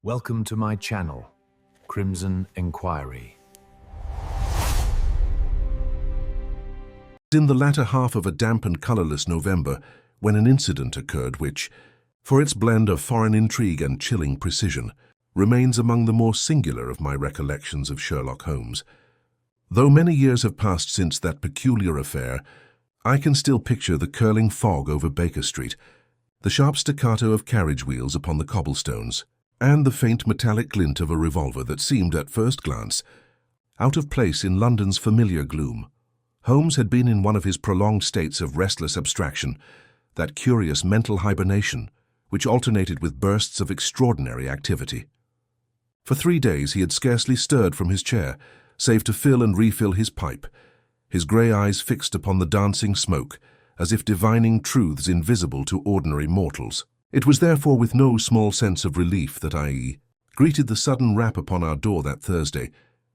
Welcome to my channel, Crimson Inquiry. In the latter half of a damp and colourless November, when an incident occurred which, for its blend of foreign intrigue and chilling precision, remains among the more singular of my recollections of Sherlock Holmes. Though many years have passed since that peculiar affair, I can still picture the curling fog over Baker Street, the sharp staccato of carriage wheels upon the cobblestones, and the faint metallic glint of a revolver that seemed, at first glance, out of place in London's familiar gloom. Holmes had been in one of his prolonged states of restless abstraction, that curious mental hibernation which alternated with bursts of extraordinary activity. For 3 days he had scarcely stirred from his chair, save to fill and refill his pipe, his grey eyes fixed upon the dancing smoke, as if divining truths invisible to ordinary mortals. It was therefore with no small sense of relief that I greeted the sudden rap upon our door that Thursday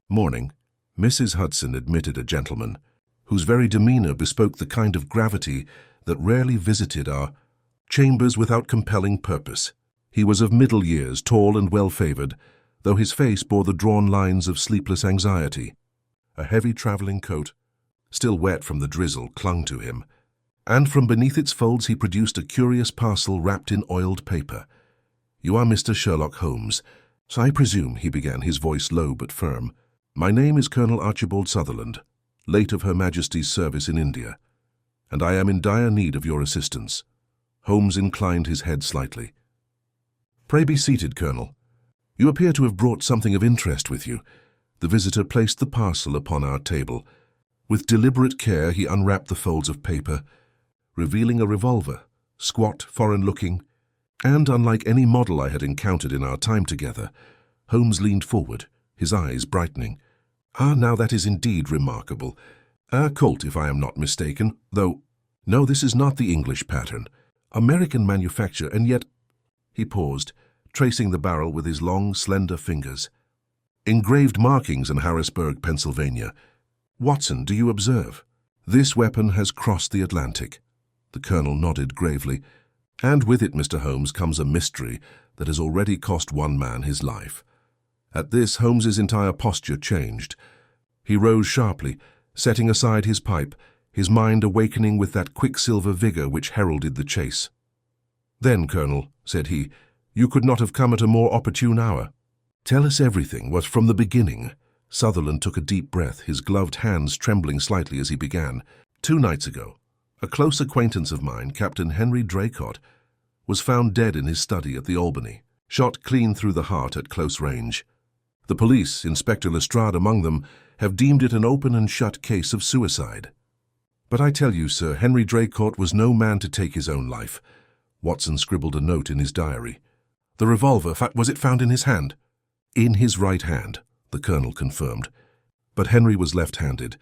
morning. Mrs. Hudson admitted a gentleman, whose very demeanour bespoke the kind of gravity that rarely visited our chambers without compelling purpose. He was of middle years, tall and well-favoured, though his face bore the drawn lines of sleepless anxiety. A heavy travelling coat, still wet from the drizzle, clung to him, and from beneath its folds he produced a curious parcel wrapped in oiled paper. "You are Mr. Sherlock Holmes, so I presume," he began, his voice low but firm. "My name is Colonel Archibald Sutherland, late of Her Majesty's service in India, and I am in dire need of your assistance." Holmes inclined his head slightly. "Pray be seated, Colonel. You appear to have brought something of interest with you." The visitor placed the parcel upon our table. With deliberate care he unwrapped the folds of paper, revealing a revolver, squat, foreign-looking, and unlike any model I had encountered in our time together. Holmes leaned forward, his eyes brightening. "Ah, now that is indeed remarkable. A Colt, if I am not mistaken, though, no, this is not the English pattern. American manufacture, and yet—" He paused, tracing the barrel with his long, slender fingers. "Engraved markings in Harrisburg, Pennsylvania. Watson, do you observe? This weapon has crossed the Atlantic." The Colonel nodded gravely. "And with it, Mr. Holmes, comes a mystery that has already cost one man his life." At this, Holmes's entire posture changed. He rose sharply, setting aside his pipe, his mind awakening with that quicksilver vigour which heralded the chase. "Then, Colonel," said he, "you could not have come at a more opportune hour. Tell us everything, was from the beginning." Sutherland took a deep breath, his gloved hands trembling slightly as he began. "2 nights ago, a close acquaintance of mine, Captain Henry Draycott, was found dead in his study at the Albany, shot clean through the heart at close range. The police, Inspector Lestrade among them, have deemed it an open and shut case of suicide. But I tell you, sir, Henry Draycott was no man to take his own life." Watson scribbled a note in his diary. "The revolver, was it found in his hand?" "In his right hand," the Colonel confirmed. "But Henry was left-handed.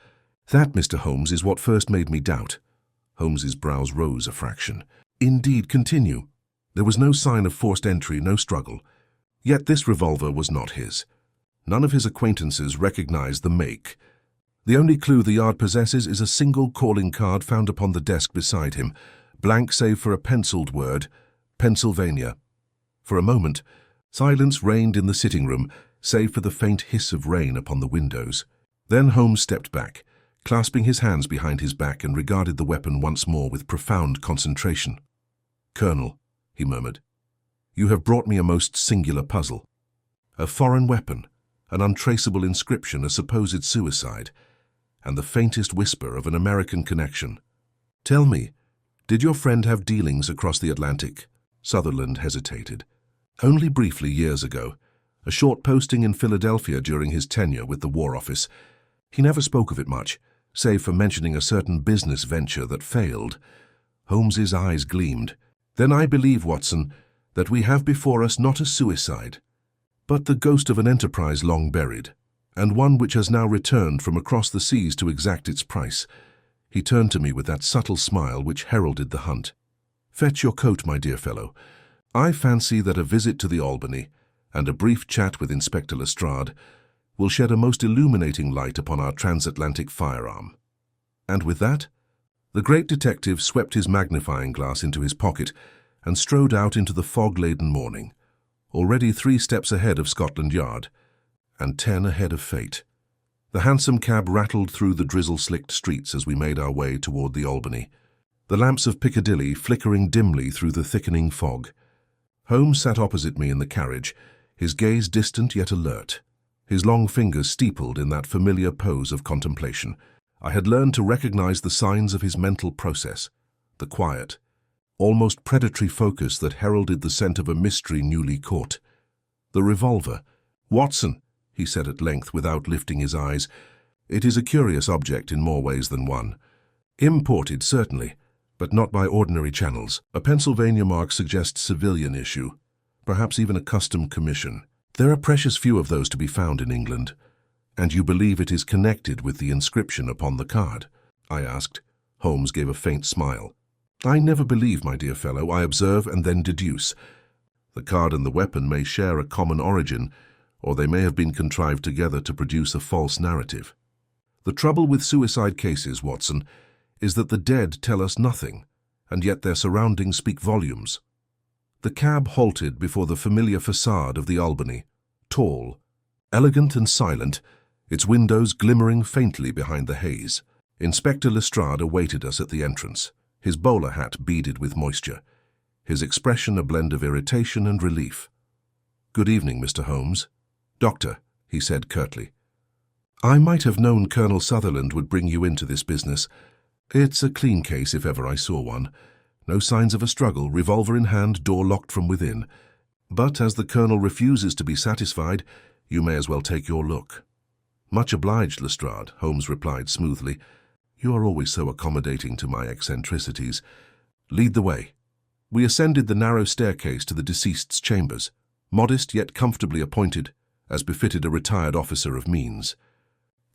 That, Mr. Holmes, is what first made me doubt." Holmes's brows rose a fraction. "Indeed, continue." "There was no sign of forced entry, no struggle. Yet this revolver was not his. None of his acquaintances recognized the make. The only clue the Yard possesses is a single calling card found upon the desk beside him, blank save for a penciled word, Pennsylvania." For a moment, silence reigned in the sitting room, save for the faint hiss of rain upon the windows. Then Holmes stepped back, clasping his hands behind his back, and regarded the weapon once more with profound concentration. "Colonel," he murmured, "you have brought me a most singular puzzle. A foreign weapon, an untraceable inscription, a supposed suicide, and the faintest whisper of an American connection. Tell me, did your friend have dealings across the Atlantic?" Sutherland hesitated. "Only briefly years ago. A short posting in Philadelphia during his tenure with the War Office. He never spoke of it much, save for mentioning a certain business venture that failed." Holmes's eyes gleamed. "Then I believe, Watson, that we have before us not a suicide, but the ghost of an enterprise long buried, and one which has now returned from across the seas to exact its price." He turned to me with that subtle smile which heralded the hunt. "Fetch your coat, my dear fellow. I fancy that a visit to the Albany, and a brief chat with Inspector Lestrade, will shed a most illuminating light upon our transatlantic firearm." And with that, the great detective swept his magnifying glass into his pocket and strode out into the fog-laden morning, already 3 steps ahead of Scotland Yard, and 10 ahead of fate. The hansom cab rattled through the drizzle-slicked streets as we made our way toward the Albany, the lamps of Piccadilly flickering dimly through the thickening fog. Holmes sat opposite me in the carriage, his gaze distant yet alert, his long fingers steepled in that familiar pose of contemplation. I had learned to recognize the signs of his mental process, the quiet, almost predatory focus that heralded the scent of a mystery newly caught. The revolver. "Watson," he said at length without lifting his eyes, "it is a curious object in more ways than one. Imported, certainly, but not by ordinary channels. A Pennsylvania mark suggests civilian issue, perhaps even a custom commission. There are precious few of those to be found in England. And you believe it is connected with the inscription upon the card?" I asked. Holmes gave a faint smile. "I never believe, my dear fellow. I observe and then deduce. The card and the weapon may share a common origin, or they may have been contrived together to produce a false narrative. The trouble with suicide cases, Watson, is that the dead tell us nothing, and yet their surroundings speak volumes." The cab halted before the familiar facade of the Albany, tall, elegant and silent, its windows glimmering faintly behind the haze. Inspector Lestrade awaited us at the entrance, his bowler hat beaded with moisture, his expression a blend of irritation and relief. "Good evening, Mr. Holmes." "Doctor," he said curtly. "I might have known Colonel Sutherland would bring you into this business. It's a clean case if ever I saw one. No signs of a struggle, revolver in hand, door locked from within. But as the Colonel refuses to be satisfied, you may as well take your look." "Much obliged, Lestrade," Holmes replied smoothly. "You are always so accommodating to my eccentricities. Lead the way." We ascended the narrow staircase to the deceased's chambers, modest yet comfortably appointed, as befitted a retired officer of means.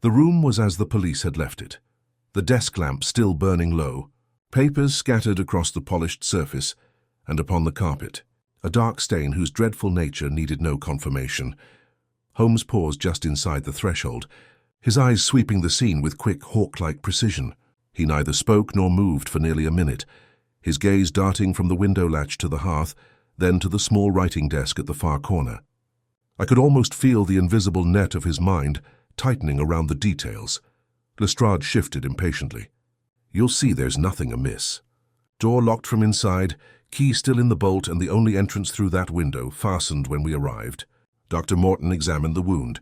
The room was as the police had left it, the desk lamp still burning low, papers scattered across the polished surface and upon the carpet, a dark stain whose dreadful nature needed no confirmation. Holmes paused just inside the threshold, his eyes sweeping the scene with quick, hawk-like precision. He neither spoke nor moved for nearly a minute, his gaze darting from the window latch to the hearth, then to the small writing desk at the far corner. I could almost feel the invisible net of his mind tightening around the details. Lestrade shifted impatiently. "You'll see there's nothing amiss. Door locked from inside, key still in the bolt, and the only entrance through that window fastened when we arrived." Dr. Morton examined the wound.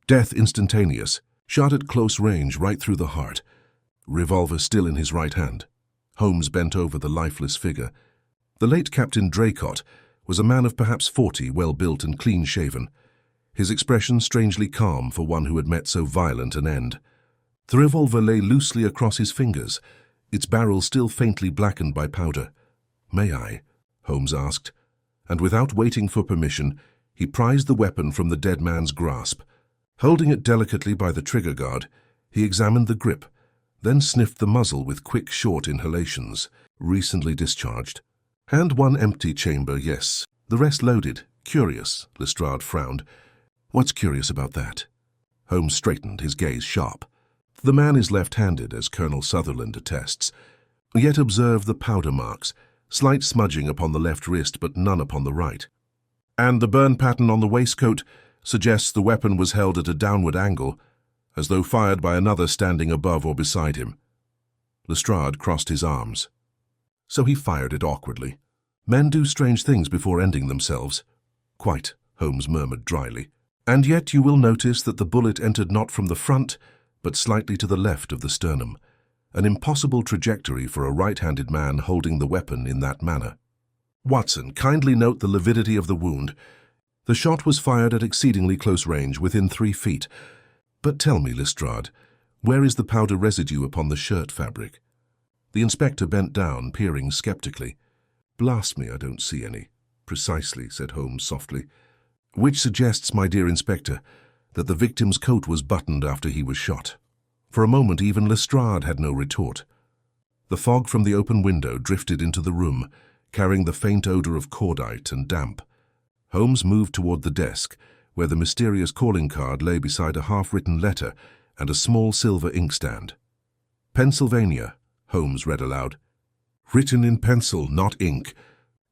"Death instantaneous, shot at close range right through the heart. Revolver still in his right hand." Holmes bent over the lifeless figure. The late Captain Draycott was a man of perhaps 40, well-built and clean-shaven, his expression strangely calm for one who had met so violent an end. The revolver lay loosely across his fingers, its barrel still faintly blackened by powder. "May I?" Holmes asked, and without waiting for permission, he prized the weapon from the dead man's grasp. Holding it delicately by the trigger guard, he examined the grip, then sniffed the muzzle with quick, short inhalations. "Recently discharged. And one empty chamber, yes. The rest loaded. Curious," Lestrade frowned. "What's curious about that?" Holmes straightened, his gaze sharp. "The man is left-handed, as Colonel Sutherland attests. Yet observe the powder marks, slight smudging upon the left wrist but none upon the right. And the burn pattern on the waistcoat suggests the weapon was held at a downward angle, as though fired by another standing above or beside him." Lestrade crossed his arms. "So he fired it awkwardly. Men do strange things before ending themselves." "Quite," Holmes murmured dryly. "And yet you will notice that the bullet entered not from the front, but slightly to the left of the sternum, an impossible trajectory for a right-handed man holding the weapon in that manner. Watson, kindly note the lividity of the wound. The shot was fired at exceedingly close range, within 3 feet. But tell me, Lestrade, where is the powder residue upon the shirt fabric?" The inspector bent down, peering skeptically. "Blast me, I don't see any." "Precisely," said Holmes softly. "Which suggests, my dear inspector, that the victim's coat was buttoned after he was shot." For a moment even Lestrade had no retort. The fog from the open window drifted into the room, carrying the faint odor of cordite and damp. Holmes moved toward the desk, where the mysterious calling card lay beside a half-written letter and a small silver inkstand. "Pennsylvania," Holmes read aloud. "Written in pencil, not ink.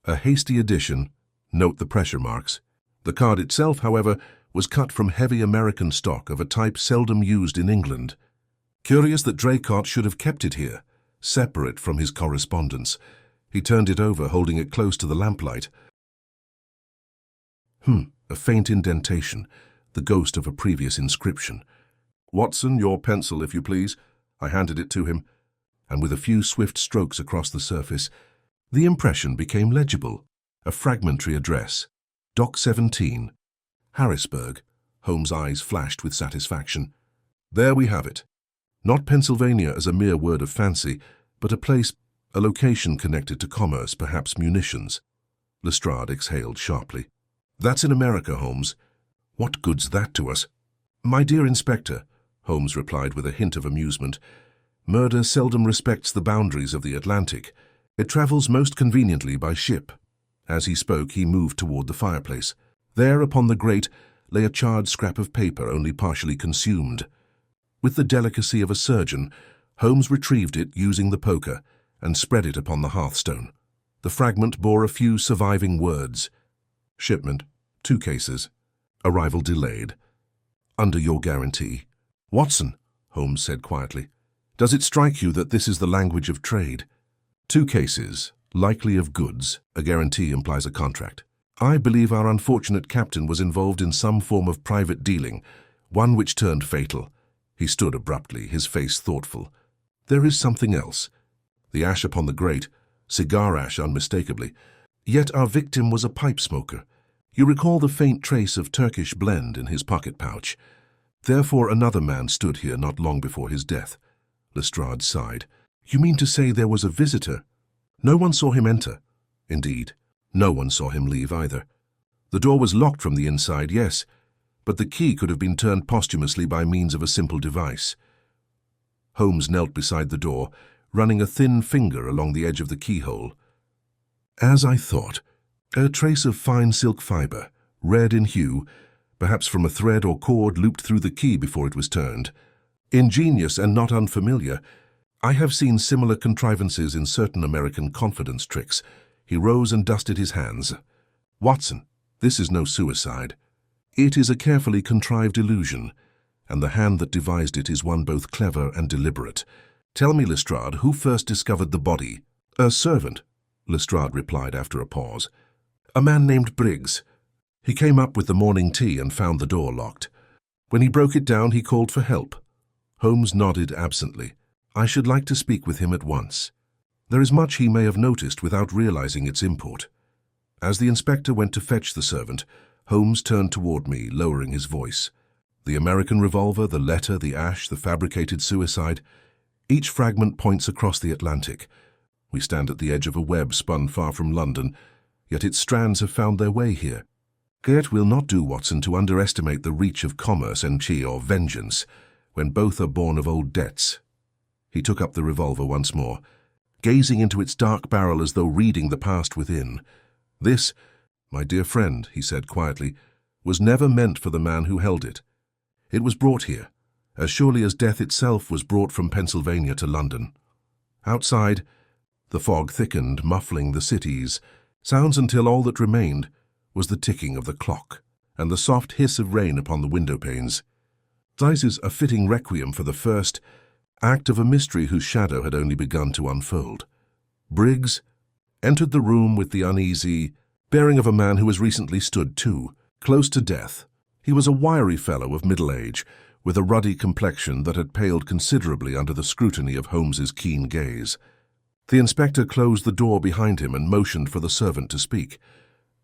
A hasty addition. Note the pressure marks." The card itself, however, was cut from heavy American stock of a type seldom used in England. Curious that Draycott should have kept it here, separate from his correspondence. He turned it over, holding it close to the lamplight. A faint indentation, the ghost of a previous inscription. "Watson, your pencil, if you please." I handed it to him, and with a few swift strokes across the surface, the impression became legible. A fragmentary address. Dock 17, Harrisburg. Holmes' eyes flashed with satisfaction. There we have it. Not Pennsylvania as a mere word of fancy, but a place, a location connected to commerce, perhaps munitions. Lestrade exhaled sharply. "That's in America, Holmes. What good's that to us?" "My dear Inspector," Holmes replied with a hint of amusement, "murder seldom respects the boundaries of the Atlantic. It travels most conveniently by ship." As he spoke, he moved toward the fireplace. There, upon the grate, lay a charred scrap of paper only partially consumed. With the delicacy of a surgeon, Holmes retrieved it using the poker and spread it upon the hearthstone. The fragment bore a few surviving words. "Shipment, 2 cases. Arrival delayed. Under your guarantee." "Watson," Holmes said quietly, "does it strike you that this is the language of trade? 2 cases, likely of goods. A guarantee implies a contract. I believe our unfortunate captain was involved in some form of private dealing, one which turned fatal." He stood abruptly, his face thoughtful. "There is something else. The ash upon the grate, cigar ash unmistakably. Yet our victim was a pipe smoker. You recall the faint trace of Turkish blend in his pocket pouch. Therefore another man stood here not long before his death." Lestrade sighed. "You mean to say there was a visitor? No one saw him enter?" "Indeed. No one saw him leave either. The door was locked from the inside, yes, but the key could have been turned posthumously by means of a simple device." Holmes knelt beside the door, running a thin finger along the edge of the keyhole. "As I thought. A trace of fine silk fibre, red in hue, perhaps from a thread or cord looped through the key before it was turned. Ingenious and not unfamiliar. I have seen similar contrivances in certain American confidence tricks." He rose and dusted his hands. "Watson, this is no suicide. It is a carefully contrived illusion, and the hand that devised it is one both clever and deliberate. Tell me, Lestrade, who first discovered the body?" "A servant," Lestrade replied after a pause. "A man named Briggs. He came up with the morning tea and found the door locked. When he broke it down, he called for help." Holmes nodded absently. "I should like to speak with him at once. There is much he may have noticed without realizing its import." As the inspector went to fetch the servant, Holmes turned toward me, lowering his voice. "The American revolver, the letter, the ash, the fabricated suicide, each fragment points across the Atlantic. We stand at the edge of a web spun far from London, yet its strands have found their way here. It will not do, Watson, to underestimate the reach of commerce and or vengeance, when both are born of old debts." He took up the revolver once more, gazing into its dark barrel as though reading the past within. "This, my dear friend," he said quietly, "was never meant for the man who held it. It was brought here, as surely as death itself was brought from Pennsylvania to London." Outside, the fog thickened, muffling the city's sounds until all that remained was the ticking of the clock and the soft hiss of rain upon the window panes. This is a fitting requiem for the first act of a mystery whose shadow had only begun to unfold. Briggs entered the room with the uneasy bearing of a man who has recently stood to, close to death. He was a wiry fellow of middle age, with a ruddy complexion that had paled considerably under the scrutiny of Holmes's keen gaze. The inspector closed the door behind him and motioned for the servant to speak.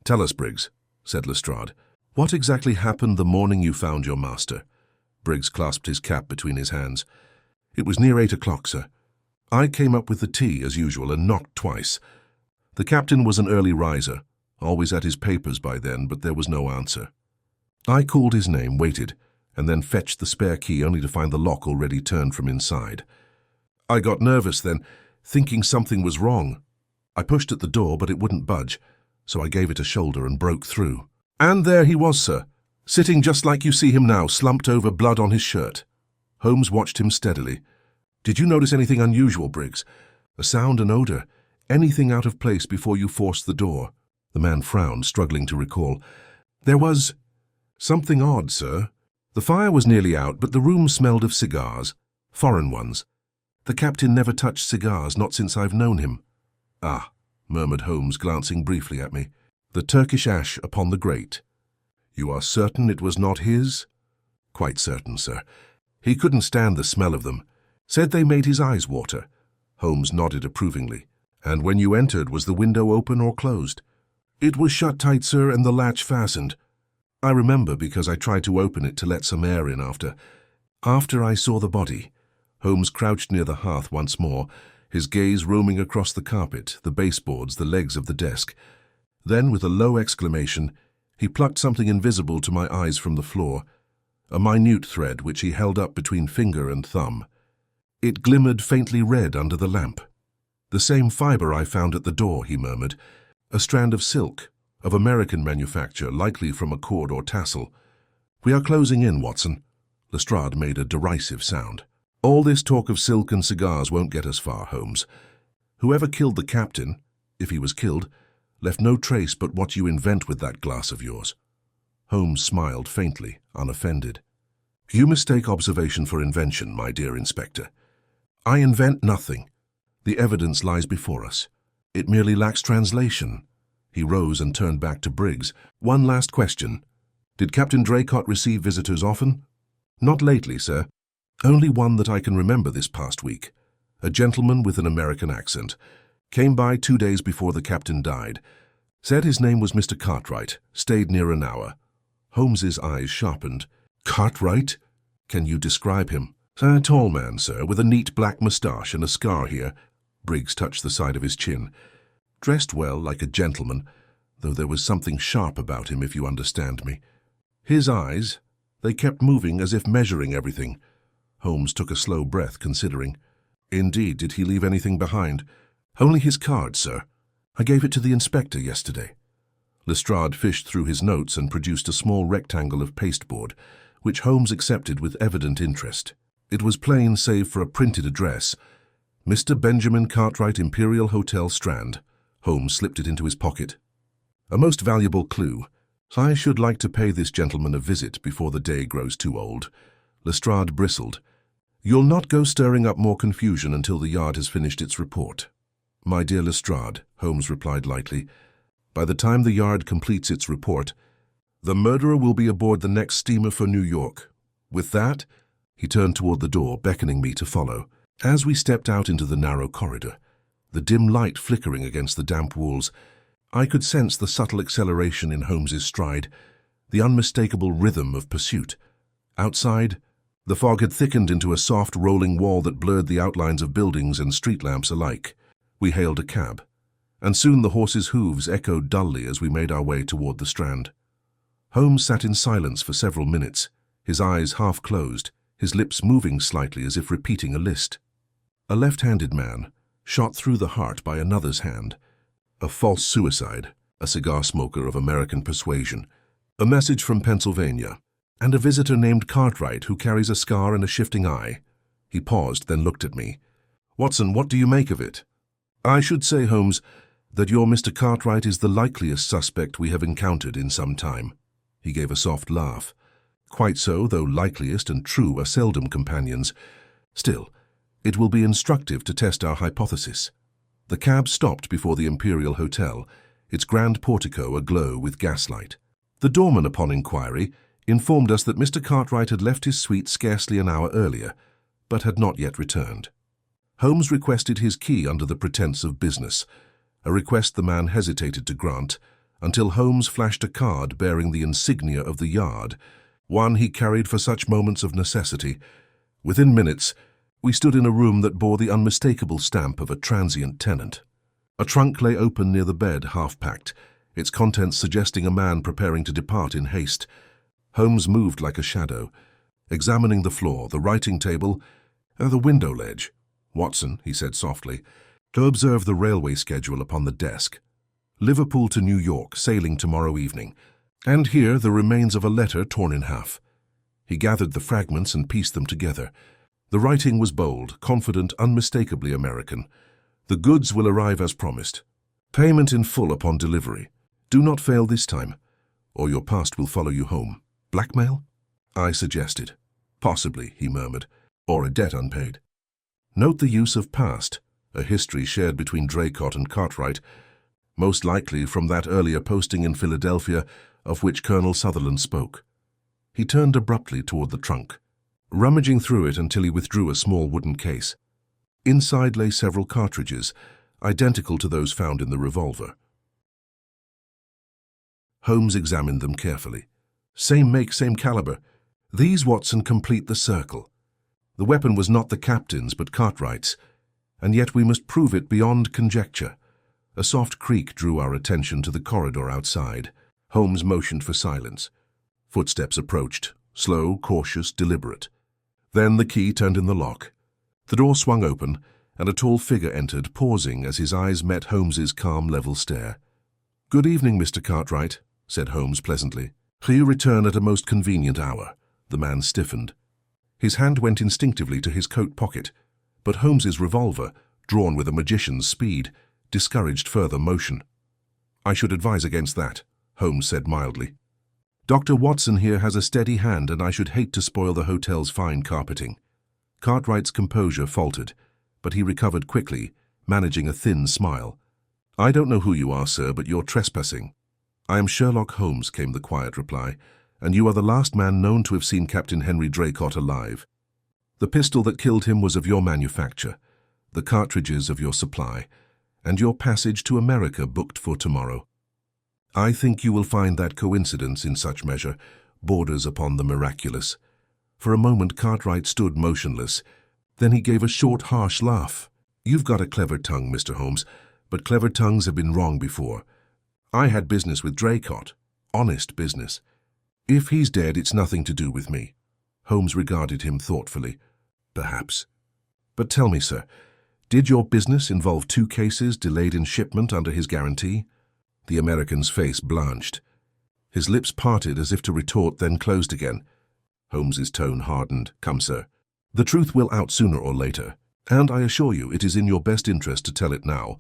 "Tell us, Briggs," said Lestrade, "what exactly happened the morning you found your master?" Briggs clasped his cap between his hands. "It was near 8 o'clock, sir. I came up with the tea, as usual, and knocked twice. The captain was an early riser, always at his papers by then, but there was no answer. I called his name, waited, and then fetched the spare key only to find the lock already turned from inside. I got nervous then, thinking something was wrong. I pushed at the door, but it wouldn't budge, so I gave it a shoulder and broke through. And there he was, sir, sitting just like you see him now, slumped over, blood on his shirt." Holmes watched him steadily. "Did you notice anything unusual, Briggs? A sound, an odor, anything out of place before you forced the door?" The man frowned, struggling to recall. There was something odd, sir. The fire was nearly out, but the room smelled of cigars, foreign ones. The captain never touched cigars, not since I've known him. Ah, murmured Holmes, glancing briefly at me. The Turkish ash upon the grate. You are certain it was not his? Quite certain, sir. He couldn't stand the smell of them. Said they made his eyes water. Holmes nodded approvingly. And when you entered, was the window open or closed? It was shut tight, sir, and the latch fastened. I remember because I tried to open it to let some air in after I saw the body. Holmes crouched near the hearth once more, his gaze roaming across the carpet, the baseboards, the legs of the desk. Then, with a low exclamation, he plucked something invisible to my eyes from the floor, a minute thread which he held up between finger and thumb. It glimmered faintly red under the lamp. The same fibre I found at the door, he murmured. A strand of silk, of American manufacture, likely from a cord or tassel. We are closing in, Watson. Lestrade made a derisive sound. All this talk of silk and cigars won't get us far, Holmes. Whoever killed the captain, if he was killed, left no trace but what you invent with that glass of yours. Holmes smiled faintly, unoffended. You mistake observation for invention, my dear Inspector. I invent nothing. The evidence lies before us. It merely lacks translation. He rose and turned back to Briggs. One last question. Did Captain Draycott receive visitors often? Not lately, sir. Only one that I can remember this past week. A gentleman with an American accent. Came by 2 days before the captain died. Said his name was Mr. Cartwright. Stayed near an hour. Holmes's eyes sharpened. Cartwright? Can you describe him? A tall man, sir, with a neat black moustache and a scar here. Briggs touched the side of his chin. Dressed well, like a gentleman, though there was something sharp about him, if you understand me. His eyes, they kept moving as if measuring everything. Holmes took a slow breath, considering. Indeed, did he leave anything behind? Only his card, sir. I gave it to the inspector yesterday. Lestrade fished through his notes and produced a small rectangle of pasteboard, which Holmes accepted with evident interest. It was plain save for a printed address. Mr. Benjamin Cartwright, Imperial Hotel, Strand. Holmes slipped it into his pocket. A most valuable clue. I should like to pay this gentleman a visit before the day grows too old. Lestrade bristled. You'll not go stirring up more confusion until the Yard has finished its report. My dear Lestrade, Holmes replied lightly, by the time the Yard completes its report, the murderer will be aboard the next steamer for New York. With that, he turned toward the door, beckoning me to follow. As we stepped out into the narrow corridor, the dim light flickering against the damp walls, I could sense the subtle acceleration in Holmes's stride, the unmistakable rhythm of pursuit. Outside, the fog had thickened into a soft rolling wall that blurred the outlines of buildings and street lamps alike. We hailed a cab, and soon the horses' hooves echoed dully as we made our way toward the Strand. Holmes sat in silence for several minutes, his eyes half closed, his lips moving slightly as if repeating a list. A left-handed man, shot through the heart by another's hand. A false suicide, a cigar smoker of American persuasion. A message from Pennsylvania, and a visitor named Cartwright who carries a scar and a shifting eye. He paused, then looked at me. Watson, what do you make of it? I should say, Holmes, that your Mr. Cartwright is the likeliest suspect we have encountered in some time. He gave a soft laugh. Quite so, though likeliest and true are seldom companions. Still, it will be instructive to test our hypothesis. The cab stopped before the Imperial Hotel, its grand portico aglow with gaslight. The doorman, upon inquiry, informed us that Mr. Cartwright had left his suite scarcely an hour earlier, but had not yet returned. Holmes requested his key under the pretense of business, a request the man hesitated to grant, until Holmes flashed a card bearing the insignia of the Yard, one he carried for such moments of necessity. Within minutes, we stood in a room that bore the unmistakable stamp of a transient tenant. A trunk lay open near the bed, half-packed, its contents suggesting a man preparing to depart in haste. Holmes moved like a shadow, examining the floor, the writing table, and the window ledge. Watson, he said softly, go observe the railway schedule upon the desk. Liverpool to New York, sailing tomorrow evening. And here the remains of a letter torn in half. He gathered the fragments and pieced them together. The writing was bold, confident, unmistakably American. The goods will arrive as promised. Payment in full upon delivery. Do not fail this time. or your past will follow you home. Blackmail? I suggested. Possibly, he murmured, or a debt unpaid. Note the use of past, a history shared between Draycott and Cartwright, most likely from that earlier posting in Philadelphia of which Colonel Sutherland spoke. He turned abruptly toward the trunk, rummaging through it until he withdrew a small wooden case. Inside lay several cartridges, identical to those found in the revolver. Holmes examined them carefully. Same make, same caliber. These, Watson, complete the circle. The weapon was not the captain's but Cartwright's, and yet we must prove it beyond conjecture. A soft creak drew our attention to the corridor outside. Holmes motioned for silence. Footsteps approached, slow, cautious, deliberate. Then the key turned in the lock. The door swung open, and a tall figure entered, pausing as his eyes met Holmes's calm, level stare. "Good evening, Mr. Cartwright," said Holmes pleasantly. "You return at a most convenient hour." The man stiffened. His hand went instinctively to his coat pocket, but Holmes's revolver, drawn with a magician's speed, discouraged further motion. "I should advise against that," Holmes said mildly. "Dr. Watson here has a steady hand, and I should hate to spoil the hotel's fine carpeting." Cartwright's composure faltered, but he recovered quickly, managing a thin smile. "I don't know who you are, sir, but you're trespassing." "I am Sherlock Holmes," came the quiet reply, "and you are the last man known to have seen Captain Henry Draycott alive. The pistol that killed him was of your manufacture, the cartridges of your supply, and your passage to America booked for tomorrow. I think you will find that coincidence in such measure borders upon the miraculous." For a moment Cartwright stood motionless. Then he gave a short, harsh laugh. "You've got a clever tongue, Mr. Holmes, but clever tongues have been wrong before. I had business with Draycott, honest business. If he's dead, it's nothing to do with me." Holmes regarded him thoughtfully. "Perhaps. But tell me, sir, did your business involve 2 cases delayed in shipment under his guarantee?" The American's face blanched. His lips parted as if to retort, then closed again. Holmes's tone hardened. "Come, sir. The truth will out sooner or later, and I assure you it is in your best interest to tell it now."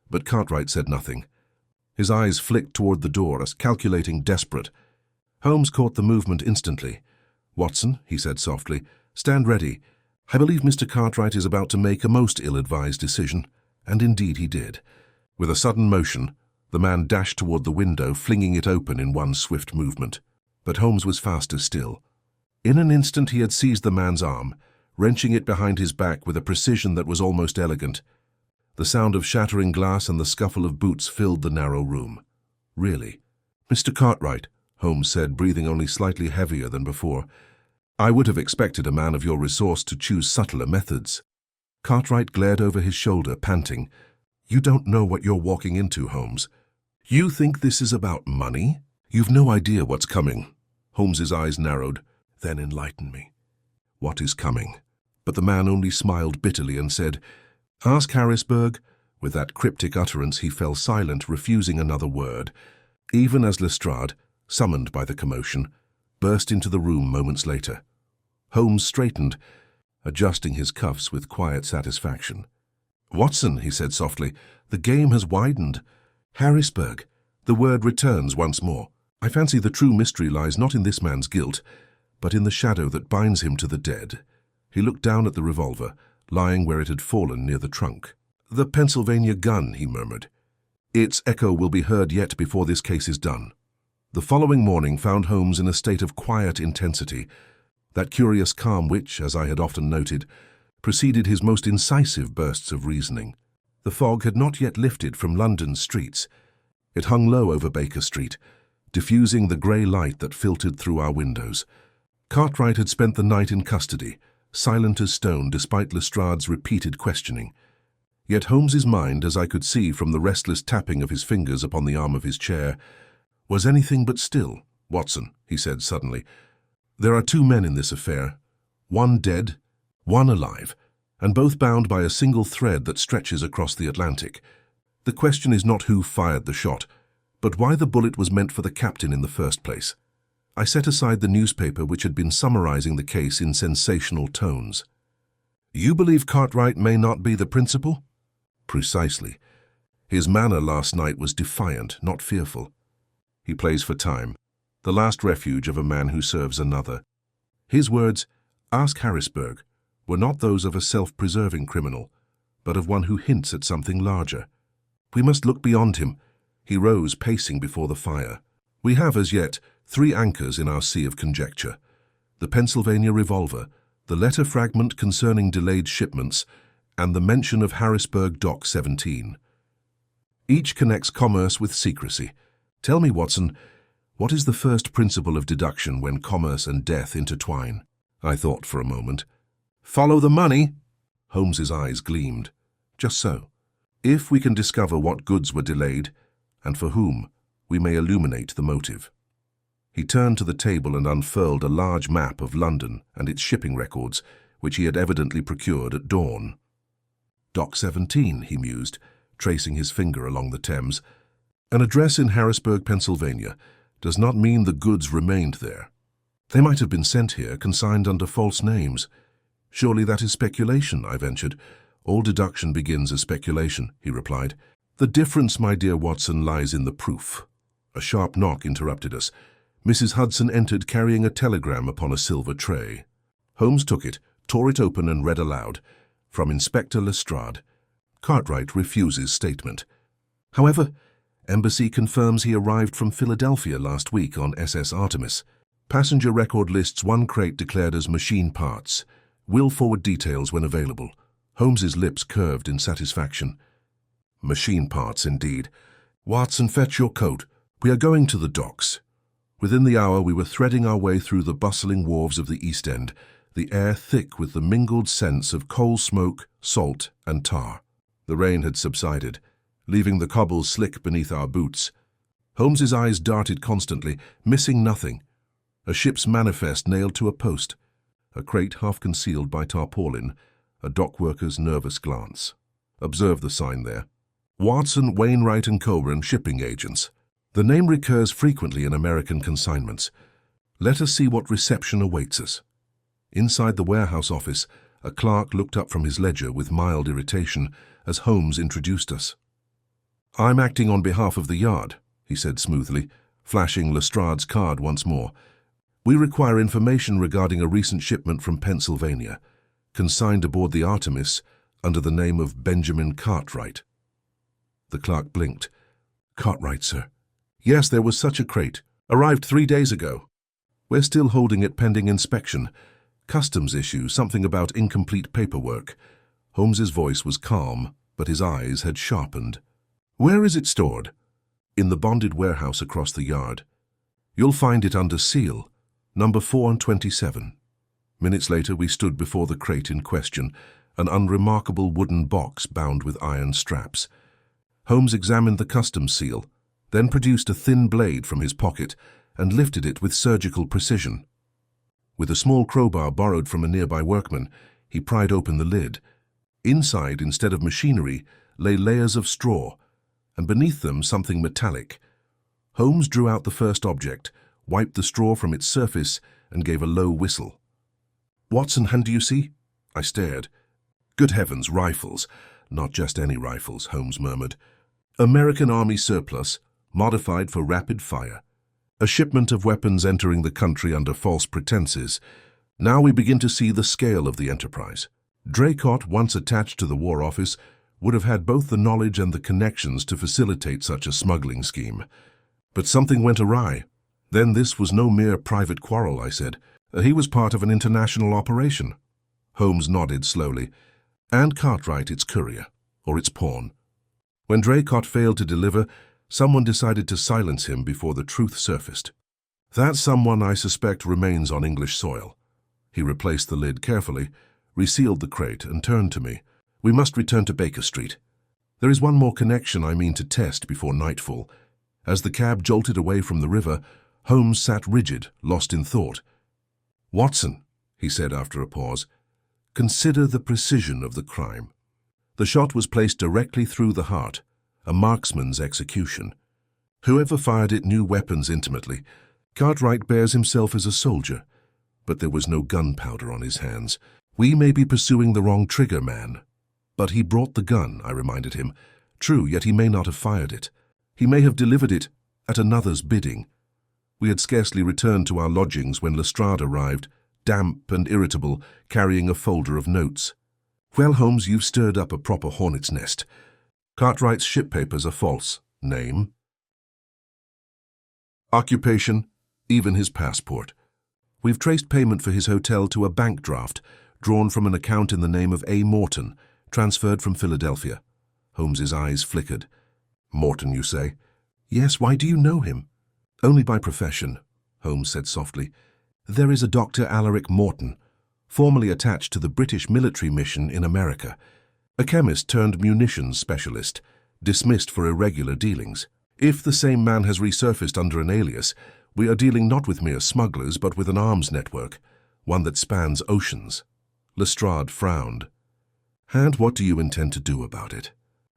But Cartwright said nothing. His eyes flicked toward the door, as calculating, desperate. Holmes caught the movement instantly. "Watson," he said softly, "stand ready. I believe Mr. Cartwright is about to make a most ill-advised decision." And indeed he did. With a sudden motion, the man dashed toward the window, flinging it open in one swift movement. But Holmes was faster still. In an instant he had seized the man's arm, wrenching it behind his back with a precision that was almost elegant. The sound of shattering glass and the scuffle of boots filled the narrow room. "Really?" "Mr. Cartwright," Holmes said, breathing only slightly heavier than before, "I would have expected a man of your resource to choose subtler methods." Cartwright glared over his shoulder, panting. "You don't know what you're walking into, Holmes. You think this is about money? You've no idea what's coming." Holmes's eyes narrowed. "Then enlighten me. What is coming?" But the man only smiled bitterly and said, "Ask Harrisburg." With that cryptic utterance he fell silent, refusing another word, even as Lestrade, summoned by the commotion, burst into the room moments later. Holmes straightened, adjusting his cuffs with quiet satisfaction. "Watson," he said softly, "the game has widened. Harrisburg. The word returns once more. I fancy the true mystery lies not in this man's guilt, but in the shadow that binds him to the dead." He looked down at the revolver, lying where it had fallen near the trunk. "The Pennsylvania gun," he murmured. "Its echo will be heard yet before this case is done." The following morning found Holmes in a state of quiet intensity, that curious calm which, as I had often noted, preceded his most incisive bursts of reasoning. The fog had not yet lifted from London's streets. It hung low over Baker Street, diffusing the grey light that filtered through our windows. Cartwright had spent the night in custody, silent as stone despite Lestrade's repeated questioning. Yet Holmes's mind, as I could see from the restless tapping of his fingers upon the arm of his chair, was anything but still. "Watson," he said suddenly, "there are 2 men in this affair, one dead, one alive, and both bound by a single thread that stretches across the Atlantic. The question is not who fired the shot, but why the bullet was meant for the captain in the first place." I set aside the newspaper which had been summarizing the case in sensational tones. "You believe Cartwright may not be the principal?" "Precisely. His manner last night was defiant, not fearful. He plays for time. the last refuge of a man who serves another. His words, "Ask Harrisburg," were not those of a self-preserving criminal, but of one who hints at something larger. We must look beyond him. He rose, pacing before the fire. We have, as yet, 3 anchors in our sea of conjecture: the Pennsylvania revolver, the letter fragment concerning delayed shipments, and the mention of Harrisburg Dock 17. Each connects commerce with secrecy. Tell me, Watson, what is the first principle of deduction when commerce and death intertwine? I thought for a moment. Follow the money. Holmes's eyes gleamed. Just so. If we can discover what goods were delayed, and for whom, we may illuminate the motive. He turned to the table and unfurled a large map of London and its shipping records, which he had evidently procured at dawn. Dock 17, he mused, tracing his finger along the Thames. An address in Harrisburg, Pennsylvania, does not mean the goods remained there. They might have been sent here, consigned under false names. Surely that is speculation, I ventured. All deduction begins as speculation, he replied. The difference, my dear Watson, lies in the proof. A sharp knock interrupted us. Mrs. Hudson entered carrying a telegram upon a silver tray. Holmes took it, tore it open and read aloud. From Inspector Lestrade. Cartwright refuses statement. However, Embassy confirms he arrived from Philadelphia last week on SS Artemis. Passenger record lists 1 crate declared as machine parts. Will forward details when available. Holmes's lips curved in satisfaction. Machine parts, indeed. Watson, fetch your coat. We are going to the docks. Within the hour we were threading our way through the bustling wharves of the East End, the air thick with the mingled scents of coal smoke, salt, and tar. The rain had subsided, leaving the cobbles slick beneath our boots. Holmes's eyes darted constantly, missing nothing. A ship's manifest nailed to a post, a crate half concealed by tarpaulin, a dockworker's nervous glance. Observe the sign there. Watson, Wainwright & Coburn, shipping agents. The name recurs frequently in American consignments. Let us see what reception awaits us. Inside the warehouse office, a clerk looked up from his ledger with mild irritation as Holmes introduced us. I'm acting on behalf of the yard, he said smoothly, flashing Lestrade's card once more. We require information regarding a recent shipment from Pennsylvania, consigned aboard the Artemis under the name of Benjamin Cartwright. The clerk blinked. Cartwright, sir. Yes, there was such a crate. Arrived 3 days ago. We're still holding it pending inspection. Customs issue, something about incomplete paperwork. Holmes's voice was calm, but his eyes had sharpened. Where is it stored? In the bonded warehouse across the yard. You'll find it under seal, number 427. Minutes later we stood before the crate in question, an unremarkable wooden box bound with iron straps. Holmes examined the customs seal, then produced a thin blade from his pocket and lifted it with surgical precision. With a small crowbar borrowed from a nearby workman, he pried open the lid. Inside, instead of machinery, lay layers of straw, and beneath them something metallic. Holmes drew out the first object, wiped the straw from its surface, and gave a low whistle. Watson, hand do you see? I stared. Good heavens, rifles. Not just any rifles, Holmes murmured. American Army surplus, modified for rapid fire. A shipment of weapons entering the country under false pretenses. Now we begin to see the scale of the enterprise. Draycott, once attached to the War Office, would have had both the knowledge and the connections to facilitate such a smuggling scheme. But something went awry. Then this was no mere private quarrel, I said. He was part of an international operation. Holmes nodded slowly. And Cartwright its courier, or its pawn. When Draycott failed to deliver, someone decided to silence him before the truth surfaced. That someone, I suspect, remains on English soil. He replaced the lid carefully, resealed the crate, and turned to me. We must return to Baker Street. There is one more connection I mean to test before nightfall. As the cab jolted away from the river, Holmes sat rigid, lost in thought. Watson, he said after a pause, consider the precision of the crime. The shot was placed directly through the heart, a marksman's execution. Whoever fired it knew weapons intimately. Cartwright bears himself as a soldier, but there was no gunpowder on his hands. We may be pursuing the wrong trigger man. But he brought the gun, I reminded him. True, yet he may not have fired it. He may have delivered it at another's bidding. We had scarcely returned to our lodgings when Lestrade arrived, damp and irritable, carrying a folder of notes. "Well, Holmes, you've stirred up a proper hornet's nest. Cartwright's ship papers are false. Name, occupation, even his passport. We've traced payment for his hotel to a bank draft, drawn from an account in the name of A. Morton, transferred from Philadelphia." Holmes's eyes flickered. "Morton, you say?" "Yes, why do you know him?" "Only by profession," Holmes said softly. "There is a Dr. Alaric Morton, formerly attached to the British military mission in America, a chemist turned munitions specialist, dismissed for irregular dealings. If the same man has resurfaced under an alias, we are dealing not with mere smugglers but with an arms network, one that spans oceans." Lestrade frowned. "And what do you intend to do about it?"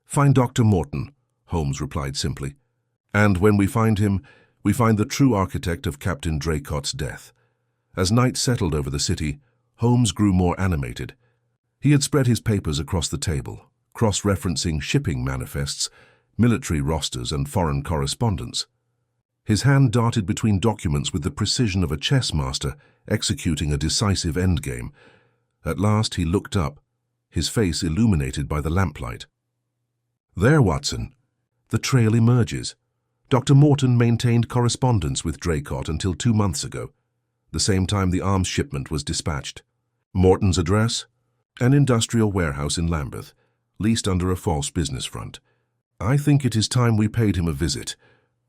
"Find Dr. Morton," Holmes replied simply. "And when we find him, we find the true architect of Captain Draycott's death." As night settled over the city, Holmes grew more animated. He had spread his papers across the table, cross-referencing shipping manifests, military rosters, and foreign correspondence. His hand darted between documents with the precision of a chess master executing a decisive endgame. At last he looked up, his face illuminated by the lamplight. "There, Watson. The trail emerges. Dr. Morton maintained correspondence with Draycott until 2 months ago, the same time the arms shipment was dispatched. Morton's address? An industrial warehouse in Lambeth, leased under a false business front. I think it is time we paid him a visit.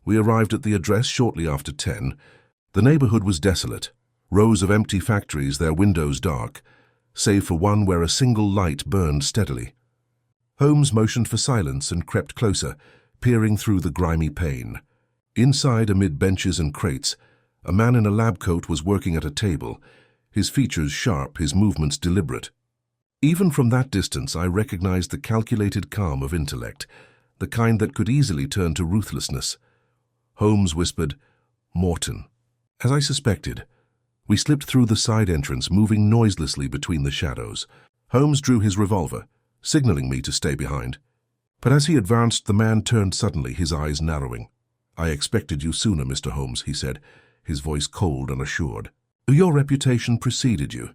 We arrived at the address shortly after 10. The neighborhood was desolate, rows of empty factories, their windows dark, save for one where a single light burned steadily. Holmes motioned for silence and crept closer, peering through the grimy pane. Inside, amid benches and crates, a man in a lab coat was working at a table, his features sharp, his movements deliberate. Even from that distance, I recognized the calculated calm of intellect, the kind that could easily turn to ruthlessness. Holmes whispered, "Morton." As I suspected, we slipped through the side entrance, moving noiselessly between the shadows. Holmes drew his revolver, signaling me to stay behind. But as he advanced, the man turned suddenly, his eyes narrowing. "I expected you sooner, Mr. Holmes," he said, his voice cold and assured. "Your reputation preceded you,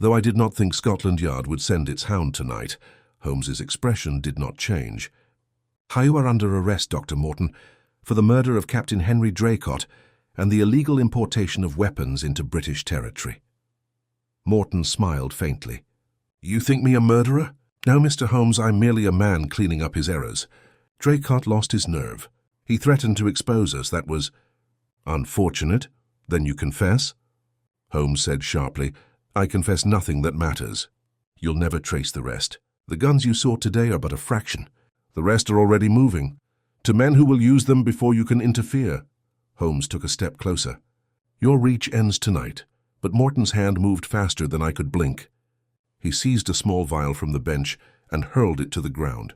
though I did not think Scotland Yard would send its hound tonight." Holmes's expression did not change. "You are under arrest, Dr. Morton, for the murder of Captain Henry Draycott and the illegal importation of weapons into British territory." Morton smiled faintly. "You think me a murderer?" "No, Mr. Holmes, I'm merely a man cleaning up his errors. Draycott lost his nerve. He threatened to expose us. That was unfortunate. Then you confess?" Holmes said sharply, "I confess nothing that matters. You'll never trace the rest. The guns you saw today are but a fraction. The rest are already moving, to men who will use them before you can interfere." Holmes took a step closer. "Your reach ends tonight," but Morton's hand moved faster than I could blink. He seized a small vial from the bench and hurled it to the ground.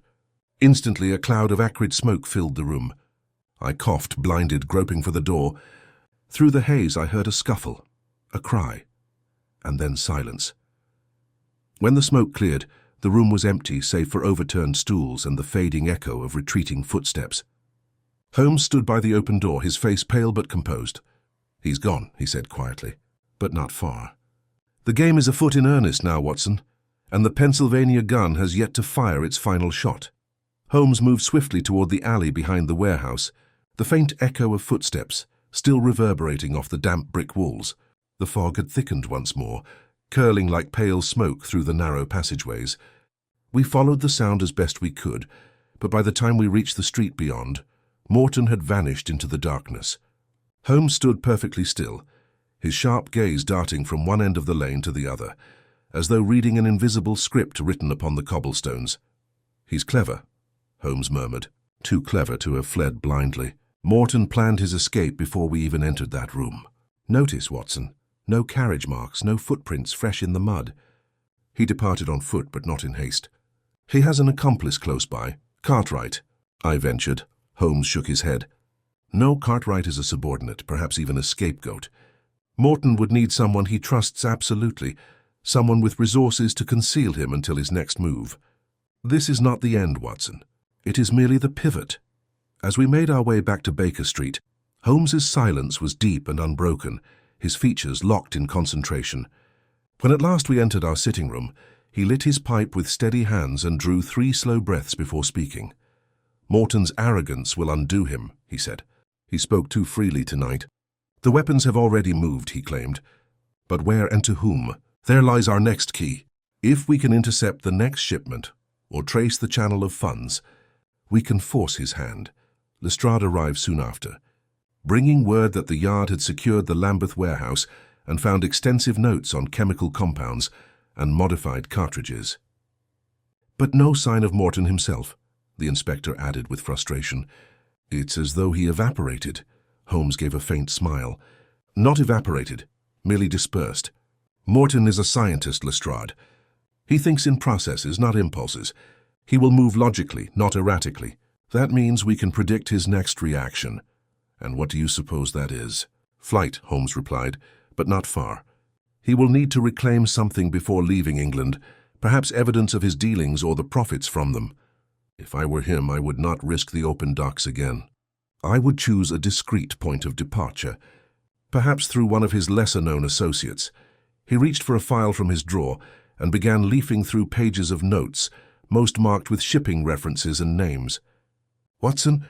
Instantly, a cloud of acrid smoke filled the room. I coughed, blinded, groping for the door. Through the haze, I heard a scuffle, a cry, and then silence. When the smoke cleared, the room was empty save for overturned stools and the fading echo of retreating footsteps. Holmes stood by the open door, his face pale but composed. "He's gone," he said quietly, "but not far. The game is afoot in earnest now, Watson, and the Pennsylvania gun has yet to fire its final shot." Holmes moved swiftly toward the alley behind the warehouse, the faint echo of footsteps still reverberating off the damp brick walls. The fog had thickened once more, curling like pale smoke through the narrow passageways. We followed the sound as best we could, but by the time we reached the street beyond, Morton had vanished into the darkness. Holmes stood perfectly still, his sharp gaze darting from one end of the lane to the other, as though reading an invisible script written upon the cobblestones. "He's clever," Holmes murmured, "too clever to have fled blindly. Morton planned his escape before we even entered that room. Notice, Watson, no carriage marks, no footprints fresh in the mud. He departed on foot, but not in haste. He has an accomplice close by. Cartwright," I ventured. Holmes shook his head. "No, Cartwright is a subordinate, perhaps even a scapegoat. Morton would need someone he trusts absolutely, someone with resources to conceal him until his next move. This is not the end, Watson. It is merely the pivot." As we made our way back to Baker Street, Holmes's silence was deep and unbroken, his features locked in concentration. When at last we entered our sitting room, he lit his pipe with steady hands and drew 3 slow breaths before speaking. "Morton's arrogance will undo him," he said. "He spoke too freely tonight. The weapons have already moved," he claimed. "But where and to whom? There lies our next key. If we can intercept the next shipment, or trace the channel of funds, we can force his hand." Lestrade arrived soon after, bringing word that the Yard had secured the Lambeth warehouse and found extensive notes on chemical compounds and modified cartridges. "But no sign of Morton himself," the inspector added with frustration. "It's as though he evaporated." Holmes gave a faint smile. "Not evaporated, merely dispersed. Morton is a scientist, Lestrade. He thinks in processes, not impulses. He will move logically, not erratically. That means we can predict his next reaction. And what do you suppose that is?" "Flight," Holmes replied, "but not far. He will need to reclaim something before leaving England, perhaps evidence of his dealings or the profits from them. If I were him, I would not risk the open docks again. I would choose a discreet point of departure, perhaps through one of his lesser-known associates." He reached for a file from his drawer and began leafing through pages of notes, most marked with shipping references and names. "Watson,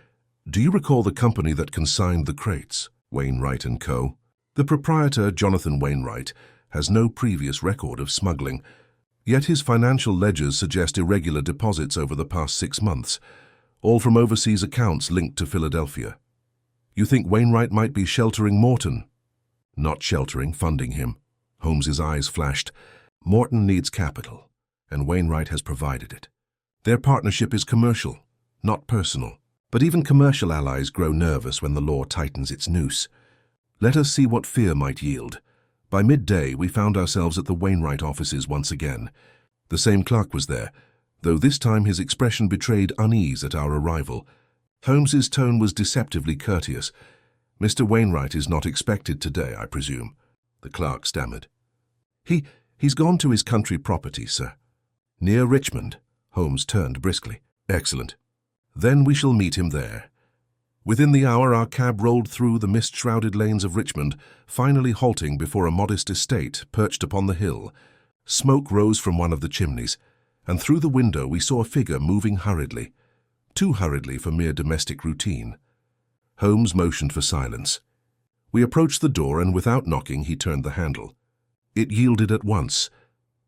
do you recall the company that consigned the crates? Wainwright & Co. The proprietor, Jonathan Wainwright, has no previous record of smuggling, yet his financial ledgers suggest irregular deposits over the past 6 months, all from overseas accounts linked to Philadelphia. You think Wainwright might be sheltering Morton?" "Not sheltering, funding him." Holmes's eyes flashed. "Morton needs capital, and Wainwright has provided it. Their partnership is commercial, not personal. But even commercial allies grow nervous when the law tightens its noose. Let us see what fear might yield." By midday, we found ourselves at the Wainwright offices once again. The same clerk was there, though this time his expression betrayed unease at our arrival. Holmes's tone was deceptively courteous. "Mr. Wainwright is not expected today, I presume," the clerk stammered. He's gone to his country property, sir." "Near Richmond?" Holmes turned briskly. "Excellent. Then we shall meet him there." Within the hour, our cab rolled through the mist-shrouded lanes of Richmond, finally halting before a modest estate perched upon the hill. Smoke rose from one of the chimneys, and through the window we saw a figure moving hurriedly, too hurriedly for mere domestic routine. Holmes motioned for silence. We approached the door, and without knocking, he turned the handle. It yielded at once.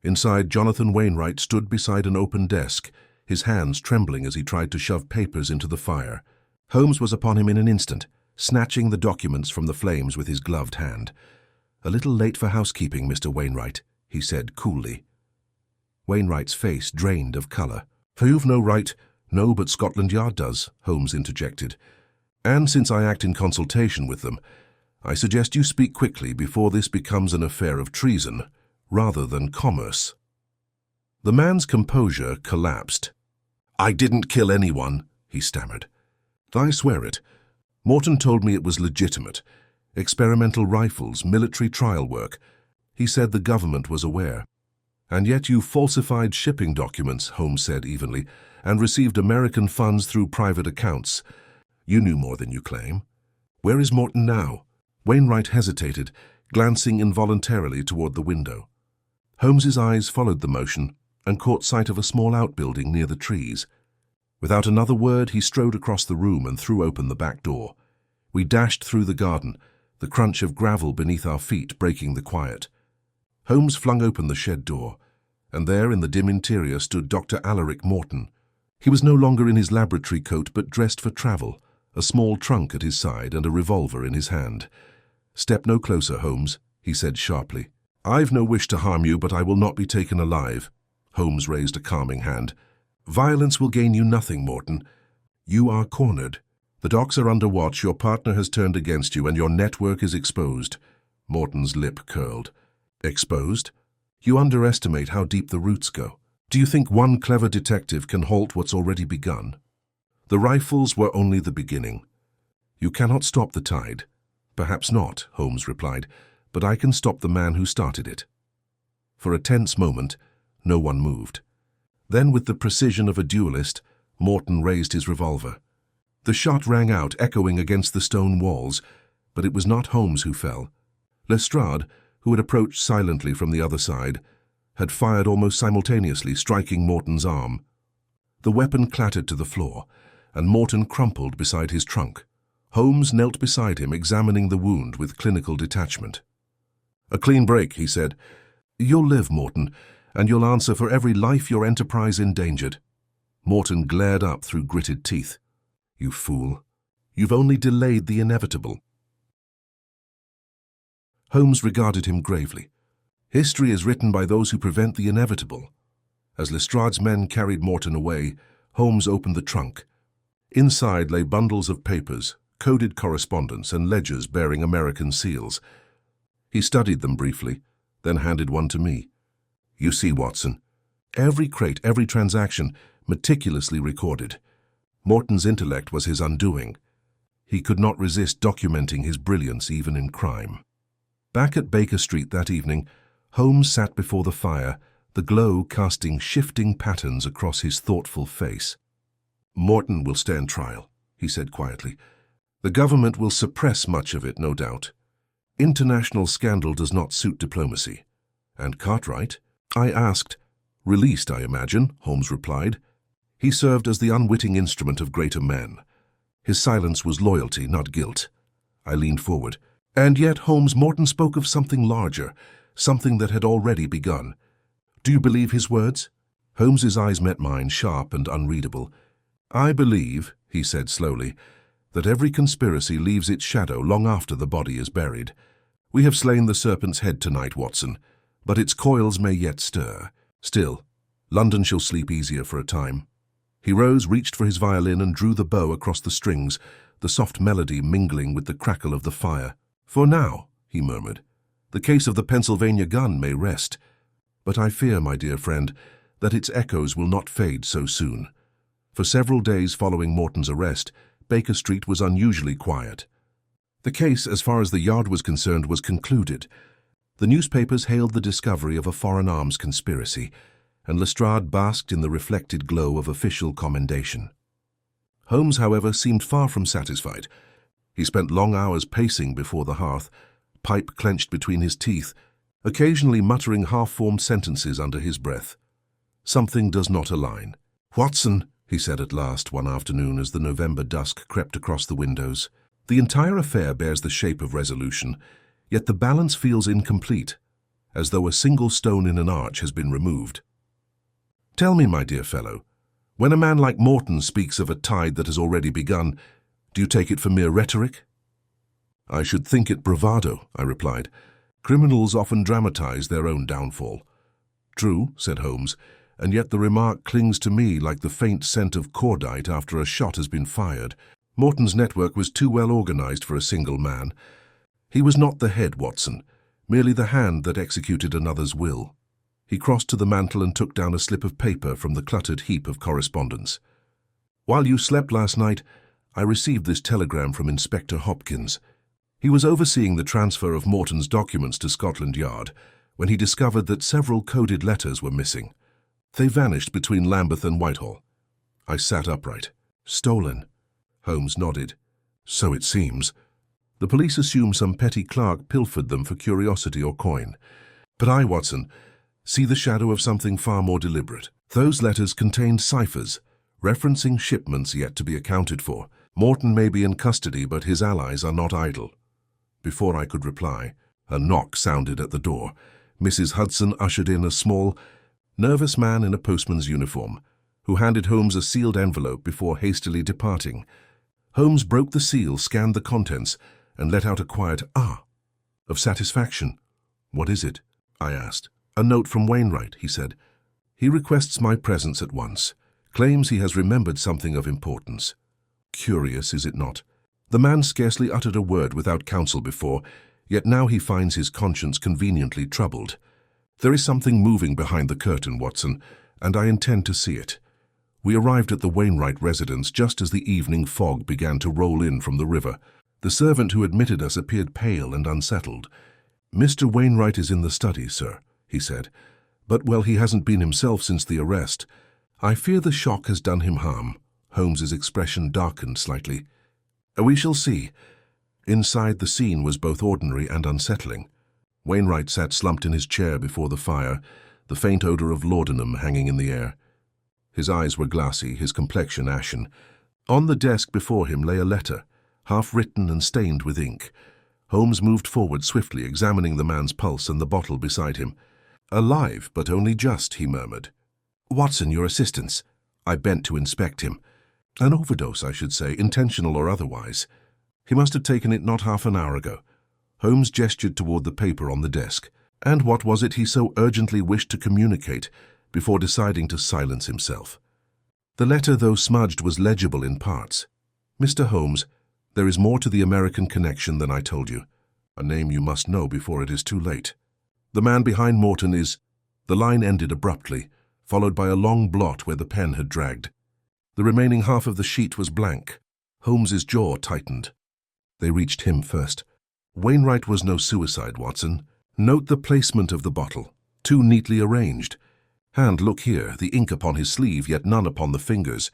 Inside, Jonathan Wainwright stood beside an open desk, his hands trembling as he tried to shove papers into the fire. Holmes was upon him in an instant, snatching the documents from the flames with his gloved hand. "A little late for housekeeping, Mr. Wainwright," he said coolly. Wainwright's face drained of colour. "You've no right—" "No, but Scotland Yard does," Holmes interjected. "And since I act in consultation with them, I suggest you speak quickly before this becomes an affair of treason, rather than commerce." The man's composure collapsed. "I didn't kill anyone," he stammered. "I swear it. Morton told me it was legitimate. Experimental rifles, military trial work. He said the government was aware." "And yet you falsified shipping documents," Holmes said evenly, "and received American funds through private accounts. You knew more than you claim. Where is Morton now?" Wainwright hesitated, glancing involuntarily toward the window. Holmes's eyes followed the motion and caught sight of a small outbuilding near the trees. Without another word, he strode across the room and threw open the back door. We dashed through the garden, the crunch of gravel beneath our feet breaking the quiet. Holmes flung open the shed door, and there in the dim interior stood Dr. Alaric Morton. He was no longer in his laboratory coat but dressed for travel, a small trunk at his side and a revolver in his hand. "Step no closer, Holmes," he said sharply. "I've no wish to harm you, but I will not be taken alive." Holmes raised a calming hand. "Violence will gain you nothing, Morton. You are cornered. The docks are under watch, your partner has turned against you, and your network is exposed." Morton's lip curled. "Exposed? You underestimate how deep the roots go. Do you think one clever detective can halt what's already begun? The rifles were only the beginning. You cannot stop the tide." "Perhaps not," Holmes replied, "but I can stop the man who started it." For a tense moment, no one moved. Then, with the precision of a duelist, Morton raised his revolver. The shot rang out, echoing against the stone walls, but it was not Holmes who fell. Lestrade, who had approached silently from the other side, had fired almost simultaneously, striking Morton's arm. The weapon clattered to the floor, and Morton crumpled beside his trunk. Holmes knelt beside him, examining the wound with clinical detachment. "A clean break," he said. "You'll live, Morton, and you'll answer for every life your enterprise endangered." Morton glared up through gritted teeth. "You fool. You've only delayed the inevitable." Holmes regarded him gravely. "History is written by those who prevent the inevitable." As Lestrade's men carried Morton away, Holmes opened the trunk. Inside lay bundles of papers, coded correspondence, and ledgers bearing American seals. He studied them briefly, then handed one to me. "You see, Watson, every crate, every transaction, meticulously recorded. Morton's intellect was his undoing. He could not resist documenting his brilliance even in crime." Back at Baker Street that evening, Holmes sat before the fire, the glow casting shifting patterns across his thoughtful face. "Morton will stand trial," he said quietly. "The government will suppress much of it, no doubt. International scandal does not suit diplomacy. And Cartwright?" I asked. "Released, I imagine," Holmes replied. "He served as the unwitting instrument of greater men. His silence was loyalty, not guilt." I leaned forward. "And yet, Holmes, Morton spoke of something larger, something that had already begun. Do you believe his words?" Holmes's eyes met mine, sharp and unreadable. "I believe," he said slowly, "that every conspiracy leaves its shadow long after the body is buried. We have slain the serpent's head tonight, Watson, but its coils may yet stir. Still, London shall sleep easier for a time." He rose, reached for his violin, and drew the bow across the strings, the soft melody mingling with the crackle of the fire. "For now," he murmured, "the case of the Pennsylvania gun may rest. But I fear, my dear friend, that its echoes will not fade so soon." For several days following Morton's arrest, Baker Street was unusually quiet. The case, as far as the Yard was concerned, was concluded. The newspapers hailed the discovery of a foreign arms conspiracy, and Lestrade basked in the reflected glow of official commendation. Holmes, however, seemed far from satisfied. He spent long hours pacing before the hearth, pipe clenched between his teeth, occasionally muttering half-formed sentences under his breath. "Something does not align." "Watson," he said at last one afternoon as the November dusk crept across the windows, "the entire affair bears the shape of resolution, yet the balance feels incomplete, as though a single stone in an arch has been removed. Tell me, my dear fellow, when a man like Morton speaks of a tide that has already begun, do you take it for mere rhetoric?" "I should think it bravado," I replied. "Criminals often dramatize their own downfall." "True," said Holmes, "and yet the remark clings to me like the faint scent of cordite after a shot has been fired. Morton's network was too well organized for a single man. He was not the head, Watson, merely the hand that executed another's will." He crossed to the mantel and took down a slip of paper from the cluttered heap of correspondence. "While you slept last night, I received this telegram from Inspector Hopkins. He was overseeing the transfer of Morton's documents to Scotland Yard when he discovered that several coded letters were missing. They vanished between Lambeth and Whitehall." I sat upright. "Stolen?" Holmes nodded. "So it seems. The police assume some petty clerk pilfered them for curiosity or coin. But I, Watson, see the shadow of something far more deliberate. Those letters contained ciphers, referencing shipments yet to be accounted for. Morton may be in custody, but his allies are not idle." Before I could reply, a knock sounded at the door. Mrs. Hudson ushered in a small, nervous man in a postman's uniform, who handed Holmes a sealed envelope before hastily departing. Holmes broke the seal, scanned the contents, and let out a quiet "ah" of satisfaction. "What is it?" I asked. "A note from Wainwright," he said. "He requests my presence at once, claims he has remembered something of importance." Curious, is it not? The man scarcely uttered a word without counsel before, yet now he finds his conscience conveniently troubled. There is something moving behind the curtain, Watson, and I intend to see it. We arrived at the Wainwright residence just as the evening fog began to roll in from the river. The servant who admitted us appeared pale and unsettled. "Mr. Wainwright is in the study, sir," he said. "But, well, he hasn't been himself since the arrest. I fear the shock has done him harm." Holmes's expression darkened slightly. "We shall see." Inside, the scene was both ordinary and unsettling. Wainwright sat slumped in his chair before the fire, the faint odor of laudanum hanging in the air. His eyes were glassy, his complexion ashen. On the desk before him lay a letter, half-written and stained with ink. Holmes moved forward swiftly, examining the man's pulse and the bottle beside him. "Alive, but only just," he murmured. "Watson, your assistance." I bent to inspect him. "An overdose, I should say, intentional or otherwise. He must have taken it not half an hour ago." Holmes gestured toward the paper on the desk. And what was it he so urgently wished to communicate before deciding to silence himself? The letter, though smudged, was legible in parts. "Mr. Holmes, there is more to the American connection than I told you. A name you must know before it is too late. The man behind Morton is—" The line ended abruptly, followed by a long blot where the pen had dragged. The remaining half of the sheet was blank. Holmes's jaw tightened. They reached him first. "Wainwright was no suicide, Watson. Note the placement of the bottle, too neatly arranged. And look here, the ink upon his sleeve, yet none upon the fingers.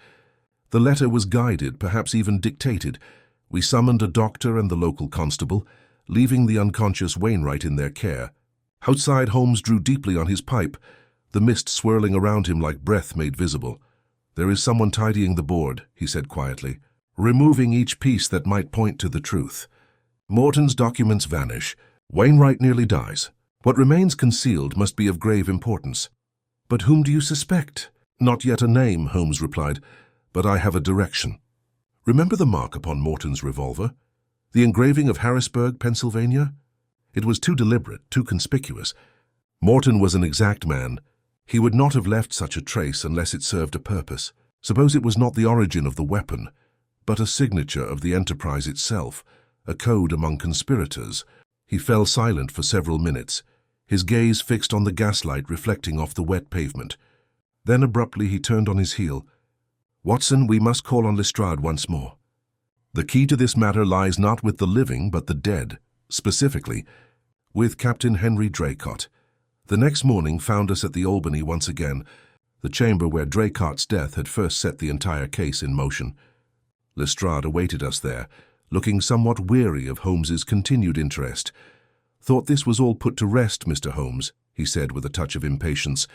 The letter was guided, perhaps even dictated. We summoned a doctor and the local constable, leaving the unconscious Wainwright in their care. Outside, Holmes drew deeply on his pipe, the mist swirling around him like breath made visible. "There is someone tidying the board," he said quietly, "removing each piece that might point to the truth. Morton's documents vanish. Wainwright nearly dies. What remains concealed must be of grave importance." "But whom do you suspect?" "Not yet a name," Holmes replied, "but I have a direction. Remember the mark upon Morton's revolver? The engraving of Harrisburg, Pennsylvania? It was too deliberate, too conspicuous. Morton was an exact man. He would not have left such a trace unless it served a purpose. Suppose it was not the origin of the weapon, but a signature of the enterprise itself, a code among conspirators." He fell silent for several minutes, his gaze fixed on the gaslight reflecting off the wet pavement. Then abruptly he turned on his heel. "Watson, we must call on Lestrade once more. The key to this matter lies not with the living but the dead, specifically with Captain Henry Draycott. The next morning found us at the Albany once again, the chamber where Draycott's death had first set the entire case in motion. Lestrade awaited us there, looking somewhat weary of Holmes's continued interest. "Thought this was all put to rest, Mr. Holmes," he said with a touch of impatience.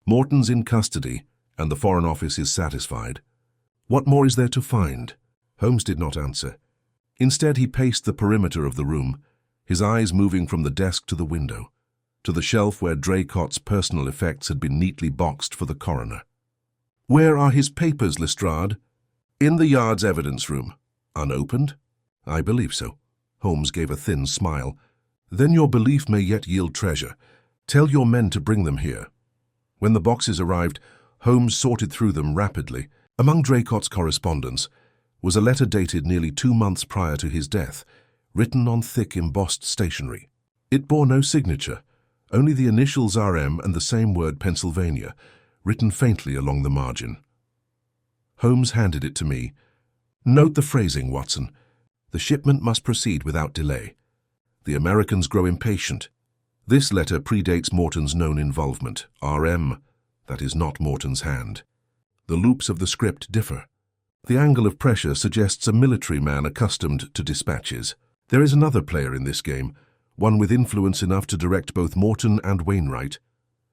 "Morton's in custody, and the Foreign Office is satisfied. What more is there to find?" Holmes did not answer. Instead, he paced the perimeter of the room, his eyes moving from the desk to the window, to the shelf where Draycott's personal effects had been neatly boxed for the coroner. "Where are his papers, Lestrade?" "In the Yard's evidence room." "Unopened?" "I believe so." Holmes gave a thin smile. "Then your belief may yet yield treasure. Tell your men to bring them here." When the boxes arrived, Holmes sorted through them rapidly. Among Draycott's correspondence was a letter dated nearly 2 months prior to his death, written on thick embossed stationery. It bore no signature, only the initials RM and the same word Pennsylvania, written faintly along the margin. Holmes handed it to me. "Note the phrasing, Watson. The shipment must proceed without delay. The Americans grow impatient. This letter predates Morton's known involvement. RM, that is not Morton's hand. The loops of the script differ. The angle of pressure suggests a military man accustomed to dispatches. There is another player in this game, one with influence enough to direct both Morton and Wainwright."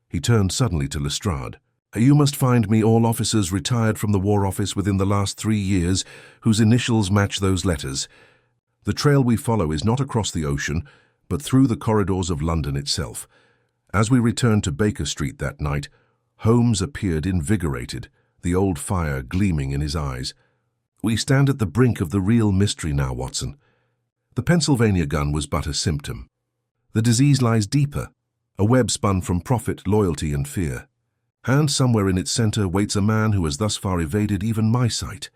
He turned suddenly to Lestrade. "You must find me all officers retired from the War Office within the last 3 years whose initials match those letters. The trail we follow is not across the ocean, but through the corridors of London itself." As we returned to Baker Street that night, Holmes appeared invigorated, the old fire gleaming in his eyes. "We stand at the brink of the real mystery now, Watson. The Pennsylvania gun was but a symptom. The disease lies deeper, a web spun from profit, loyalty, and fear. And somewhere in its center waits a man who has thus far evaded even my sight."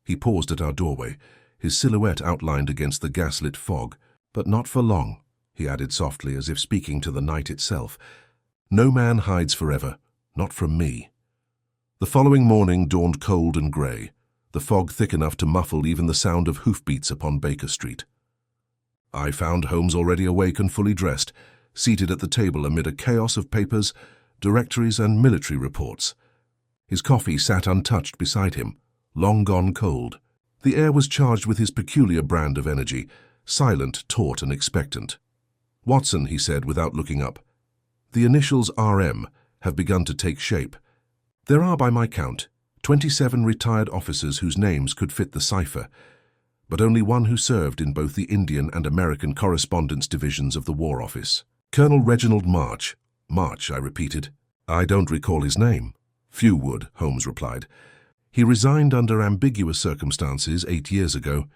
He paused at our doorway, his silhouette outlined against the gaslit fog. "But not for long," he added softly, as if speaking to the night itself. "No man hides forever, not from me." The following morning dawned cold and grey, the fog thick enough to muffle even the sound of hoofbeats upon Baker Street. I found Holmes already awake and fully dressed, seated at the table amid a chaos of papers, directories, and military reports. His coffee sat untouched beside him, long gone cold. The air was charged with his peculiar brand of energy, silent, taut, and expectant. "Watson," he said without looking up, "the initials RM have begun to take shape. There are, by my count, 27 retired officers whose names could fit the cipher, but only one who served in both the Indian and American correspondence divisions of the War Office. Colonel Reginald March." "March," I repeated. "I don't recall his name." "Few would," Holmes replied. "He resigned under ambiguous circumstances 8 years ago,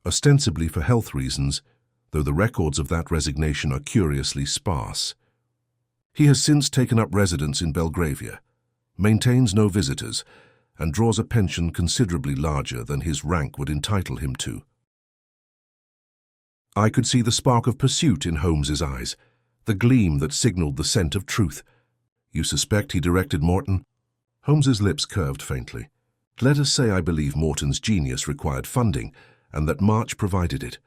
ostensibly for health reasons, though the records of that resignation are curiously sparse. He has since taken up residence in Belgravia, maintains no visitors, and draws a pension considerably larger than his rank would entitle him to." I could see the spark of pursuit in Holmes's eyes, the gleam that signaled the scent of truth. "You suspect he directed Morton?" Holmes's lips curved faintly. "Let us say I believe Morton's genius required funding, and that March provided it.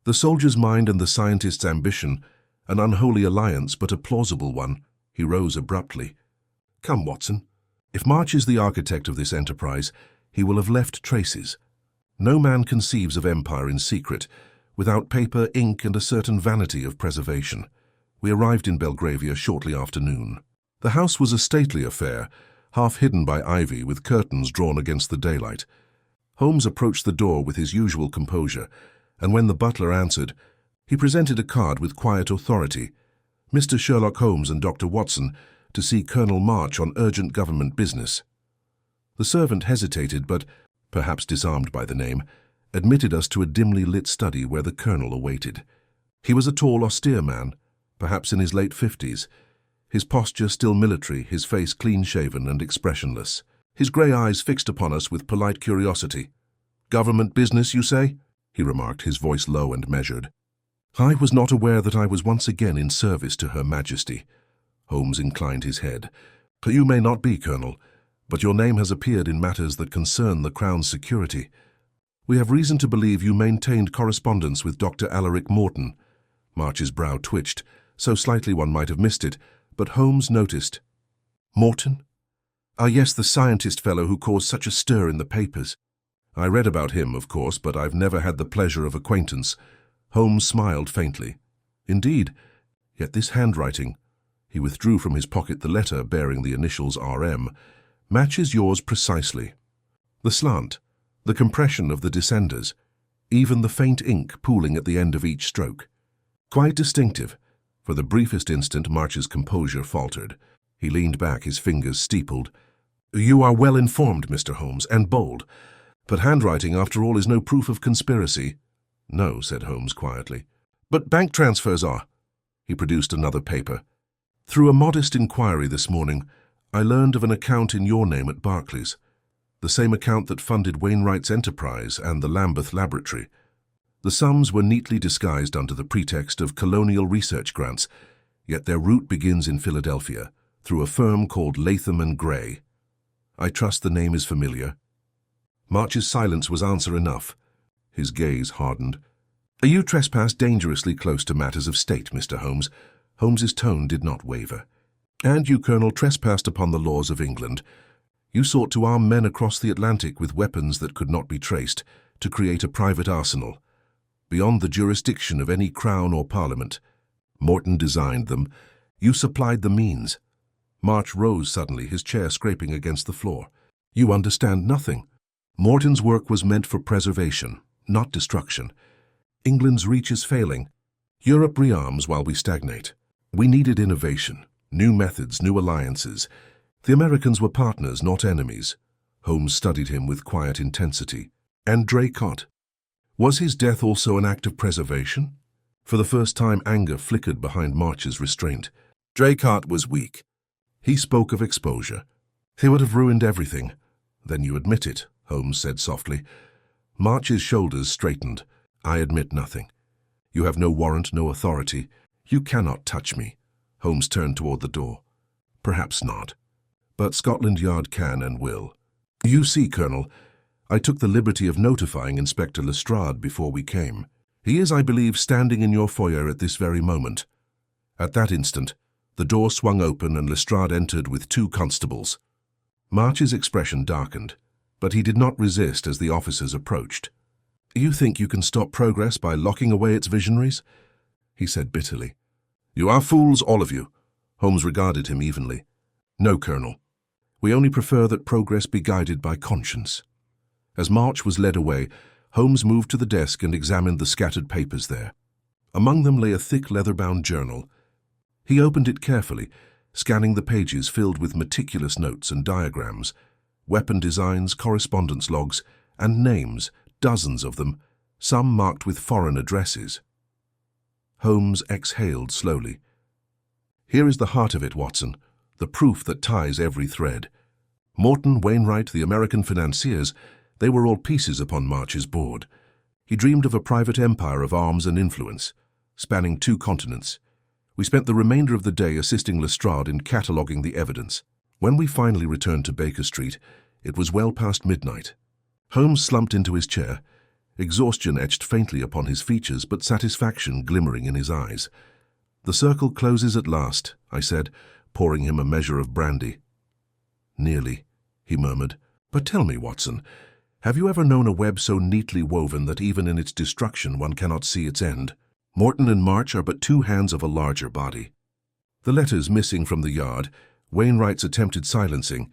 The soldier's mind and the scientist's ambition, an unholy alliance but a plausible one." He rose abruptly. "Come, Watson. If March is the architect of this enterprise, he will have left traces. No man conceives of empire in secret, without paper, ink, and a certain vanity of preservation. We arrived in Belgravia shortly after noon. The house was a stately affair, half hidden by ivy with curtains drawn against the daylight. Holmes approached the door with his usual composure, and when the butler answered, he presented a card with quiet authority. "Mr. Sherlock Holmes and Dr. Watson, to see Colonel March on urgent government business." The servant hesitated, but, perhaps disarmed by the name, admitted us to a dimly lit study where the colonel awaited. He was a tall, austere man, perhaps in his late 50s, his posture still military, his face clean-shaven and expressionless, his grey eyes fixed upon us with polite curiosity. "Government business, you say?" he remarked, his voice low and measured. "I was not aware that I was once again in service to Her Majesty." Holmes inclined his head. "You may not be, Colonel, but your name has appeared in matters that concern the Crown's security. We have reason to believe you maintained correspondence with Dr. Alaric Morton." March's brow twitched, so slightly one might have missed it, but Holmes noticed. "Morton? Ah, yes, the scientist fellow who caused such a stir in the papers. I read about him, of course, but I've never had the pleasure of acquaintance." Holmes smiled faintly. "Indeed, yet this handwriting," he withdrew from his pocket the letter bearing the initials RM, "matches yours precisely. The slant, the compression of the descenders, even the faint ink pooling at the end of each stroke. Quite distinctive." For the briefest instant, March's composure faltered. He leaned back, his fingers steepled. "You are well informed, Mr. Holmes, and bold. But handwriting, after all, is no proof of conspiracy." "No," said Holmes quietly. "But bank transfers are." He produced another paper. "Through a modest inquiry this morning, I learned of an account in your name at Barclays, the same account that funded Wainwright's enterprise and the Lambeth Laboratory. The sums were neatly disguised under the pretext of colonial research grants, yet their root begins in Philadelphia, through a firm called Latham and Gray. I trust the name is familiar." March's silence was answer enough. His gaze hardened. "You trespass dangerously close to matters of state, Mr. Holmes." Holmes's tone did not waver. "And you, Colonel, trespassed upon the laws of England. You sought to arm men across the Atlantic with weapons that could not be traced, to create a private arsenal, beyond the jurisdiction of any crown or parliament. Morton designed them. You supplied the means." March rose suddenly, his chair scraping against the floor. "You understand nothing. Morton's work was meant for preservation, not destruction. England's reach is failing. Europe rearms while we stagnate. We needed innovation, new methods, new alliances. The Americans were partners, not enemies." Holmes studied him with quiet intensity. "And Draycott? Was his death also an act of preservation?" For the first time, anger flickered behind March's restraint. "Draycott was weak. He spoke of exposure. He would have ruined everything." "Then you admit it," Holmes said softly. March's shoulders straightened. "I admit nothing. You have no warrant, no authority. You cannot touch me." Holmes turned toward the door. "Perhaps not. But Scotland Yard can and will. You see, Colonel, I took the liberty of notifying Inspector Lestrade before we came. He is, I believe, standing in your foyer at this very moment." At that instant, the door swung open and Lestrade entered with 2 constables. March's expression darkened. But he did not resist as the officers approached. "You think you can stop progress by locking away its visionaries?" he said bitterly. "You are fools, all of you." Holmes regarded him evenly. "No, Colonel. We only prefer that progress be guided by conscience." As March was led away, Holmes moved to the desk and examined the scattered papers there. Among them lay a thick leather-bound journal. He opened it carefully, scanning the pages filled with meticulous notes and diagrams, weapon designs, correspondence logs, and names, dozens of them, some marked with foreign addresses. Holmes exhaled slowly. "Here is the heart of it, Watson, the proof that ties every thread. Morton, Wainwright, the American financiers, they were all pieces upon March's board. He dreamed of a private empire of arms and influence, spanning 2 continents. We spent the remainder of the day assisting Lestrade in cataloguing the evidence. When we finally returned to Baker Street, it was well past midnight." Holmes slumped into his chair, exhaustion etched faintly upon his features but satisfaction glimmering in his eyes. "The circle closes at last," I said, pouring him a measure of brandy. "Nearly," he murmured. "But tell me, Watson, have you ever known a web so neatly woven that even in its destruction one cannot see its end? Morton and March are but 2 hands of a larger body. The letters missing from the yard, Wainwright's attempted silencing,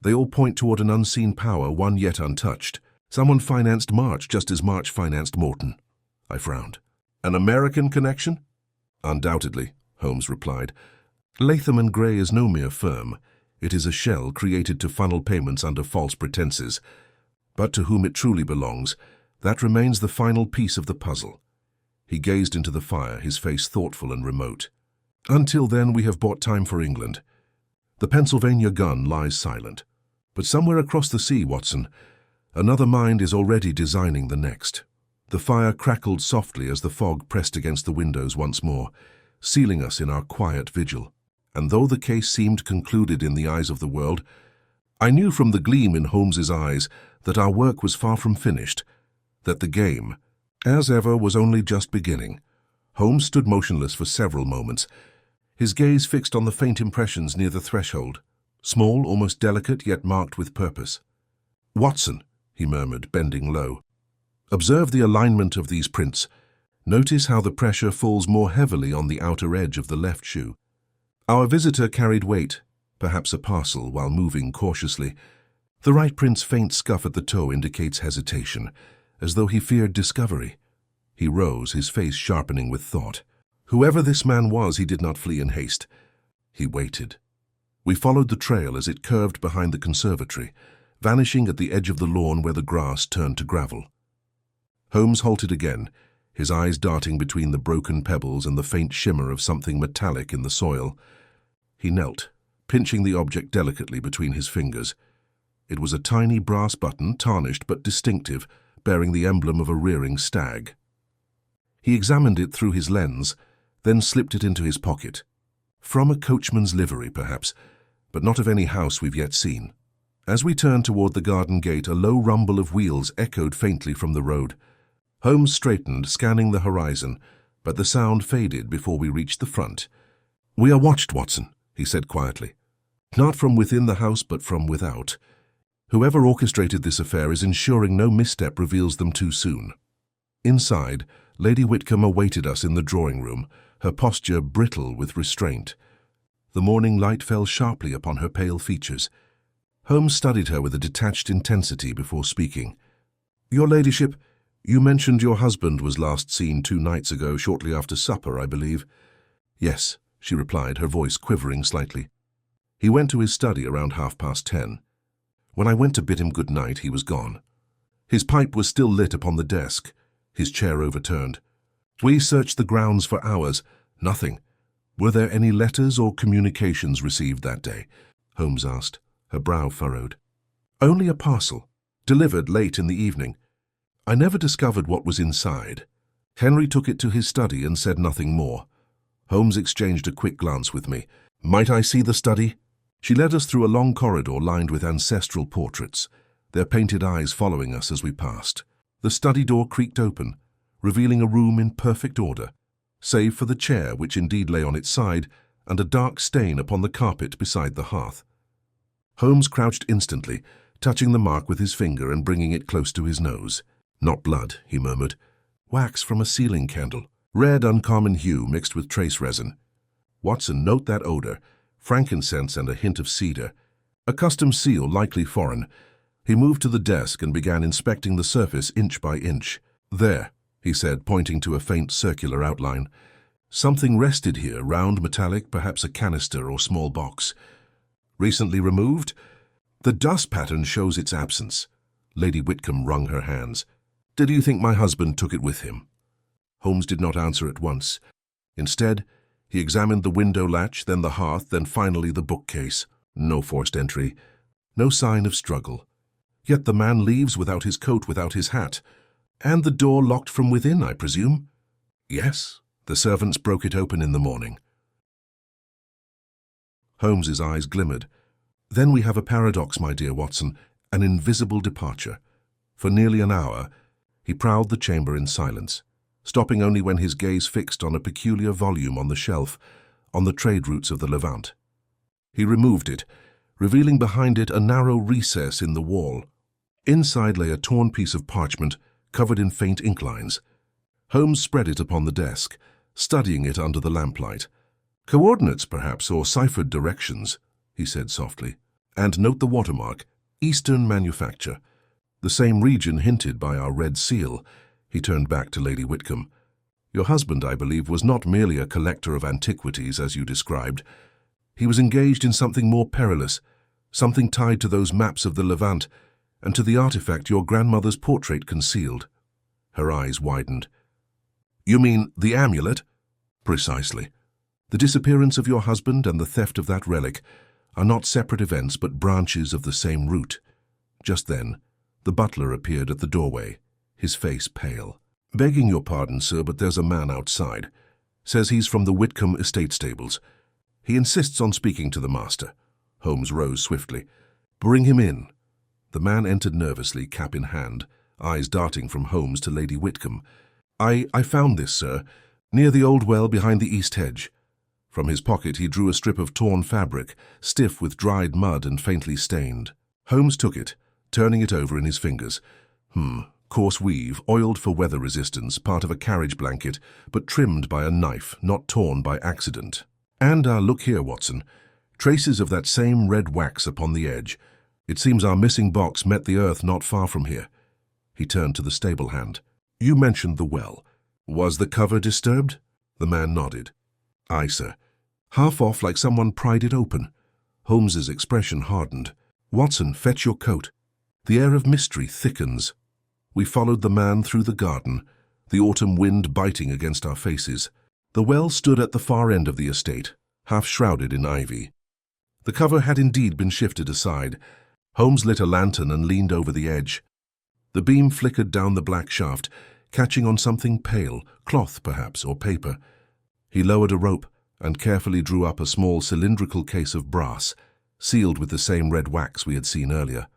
they all point toward an unseen power, one yet untouched. Someone financed March just as March financed Morton." I frowned. "An American connection?" "Undoubtedly," Holmes replied. "Latham and Gray is no mere firm. It is a shell created to funnel payments under false pretenses. But to whom it truly belongs, that remains the final piece of the puzzle." He gazed into the fire, his face thoughtful and remote. "Until then, we have bought time for England. The Pennsylvania gun lies silent. But somewhere across the sea, Watson, another mind is already designing the next." The fire crackled softly as the fog pressed against the windows once more, sealing us in our quiet vigil. And though the case seemed concluded in the eyes of the world, I knew from the gleam in Holmes's eyes that our work was far from finished, that the game, as ever, was only just beginning. Holmes stood motionless for several moments, his gaze fixed on the faint impressions near the threshold, small, almost delicate, yet marked with purpose. "Watson," he murmured, bending low, "observe the alignment of these prints. Notice how the pressure falls more heavily on the outer edge of the left shoe." Our visitor carried weight, perhaps a parcel, while moving cautiously. The right print's faint scuff at the toe indicates hesitation, as though he feared discovery. He rose, his face sharpening with thought. Whoever this man was, he did not flee in haste. He waited. We followed the trail as it curved behind the conservatory, vanishing at the edge of the lawn where the grass turned to gravel. Holmes halted again, his eyes darting between the broken pebbles and the faint shimmer of something metallic in the soil. He knelt, pinching the object delicately between his fingers. It was a tiny brass button, tarnished but distinctive, bearing the emblem of a rearing stag. He examined it through his lens, then slipped it into his pocket. From a coachman's livery, perhaps, but not of any house we've yet seen. As we turned toward the garden gate, a low rumble of wheels echoed faintly from the road. Holmes straightened, scanning the horizon, but the sound faded before we reached the front. "We are watched, Watson," he said quietly. "Not from within the house, but from without. Whoever orchestrated this affair is ensuring no misstep reveals them too soon." Inside, Lady Whitcomb awaited us in the drawing-room, her posture brittle with restraint. The morning light fell sharply upon her pale features. Holmes studied her with a detached intensity before speaking. "Your ladyship, you mentioned your husband was last seen 2 nights ago, shortly after supper, I believe." "Yes," she replied, her voice quivering slightly. "He went to his study around 10:30. When I went to bid him good night, he was gone. His pipe was still lit upon the desk, his chair overturned. We searched the grounds for hours. Nothing. Were there any letters or communications received that day?" Holmes asked, her brow furrowed. "Only a parcel, delivered late in the evening. I never discovered what was inside. Henry took it to his study and said nothing more." Holmes exchanged a quick glance with me. "Might I see the study?" She led us through a long corridor lined with ancestral portraits, their painted eyes following us as we passed. The study door creaked open, revealing a room in perfect order, save for the chair which indeed lay on its side and a dark stain upon the carpet beside the hearth. Holmes crouched instantly, touching the mark with his finger and bringing it close to his nose. "Not blood," he murmured. "Wax from a ceiling candle. Red, uncommon hue mixed with trace resin. Watson, note that odor. Frankincense and a hint of cedar. A custom seal, likely foreign." He moved to the desk and began inspecting the surface inch by inch. "There," he said, pointing to a faint circular outline. "Something rested here, round, metallic, perhaps a canister or small box. Recently removed? The dust pattern shows its absence." Lady Whitcomb wrung her hands. "Did you think my husband took it with him?" Holmes did not answer at once. Instead, he examined the window latch, then the hearth, then finally the bookcase. No forced entry. No sign of struggle. Yet the man leaves without his coat, without his hat. And the door locked from within, I presume? "Yes. The servants broke it open in the morning." Holmes's eyes glimmered. "Then we have a paradox, my dear Watson, an invisible departure." For nearly an hour, he prowled the chamber in silence, stopping only when his gaze fixed on a peculiar volume on the shelf, on the trade routes of the Levant. He removed it, revealing behind it a narrow recess in the wall. Inside lay a torn piece of parchment, covered in faint ink lines. Holmes spread it upon the desk, studying it under the lamplight. "Coordinates, perhaps, or ciphered directions," he said softly. "And note the watermark, Eastern Manufacture. The same region hinted by our red seal." He turned back to Lady Whitcomb. "Your husband, I believe, was not merely a collector of antiquities, as you described. He was engaged in something more perilous, something tied to those maps of the Levant, and to the artifact your grandmother's portrait concealed." Her eyes widened. "You mean the amulet?" "Precisely. The disappearance of your husband and the theft of that relic are not separate events but branches of the same root." Just then, the butler appeared at the doorway, his face pale. "Begging your pardon, sir, but there's a man outside. Says he's from the Whitcomb estate stables. He insists on speaking to the master." Holmes rose swiftly. "Bring him in." The man entered nervously, cap in hand, eyes darting from Holmes to Lady Whitcomb. I found this, sir, near the old well behind the east hedge." From his pocket he drew a strip of torn fabric, stiff with dried mud and faintly stained. Holmes took it, turning it over in his fingers. Coarse weave, oiled for weather resistance, part of a carriage blanket, but trimmed by a knife, not torn by accident. And look here, Watson. Traces of that same red wax upon the edge. It seems our missing box met the earth not far from here." He turned to the stable hand. "You mentioned the well. Was the cover disturbed?" The man nodded. "Aye, sir. Half off, like someone pried it open." Holmes's expression hardened. "Watson, fetch your coat." The air of mystery thickens. We followed the man through the garden, the autumn wind biting against our faces. The well stood at the far end of the estate, half shrouded in ivy. The cover had indeed been shifted aside. Holmes lit a lantern and leaned over the edge. The beam flickered down the black shaft, catching on something pale, cloth perhaps, or paper. He lowered a rope and carefully drew up a small cylindrical case of brass, sealed with the same red wax we had seen earlier.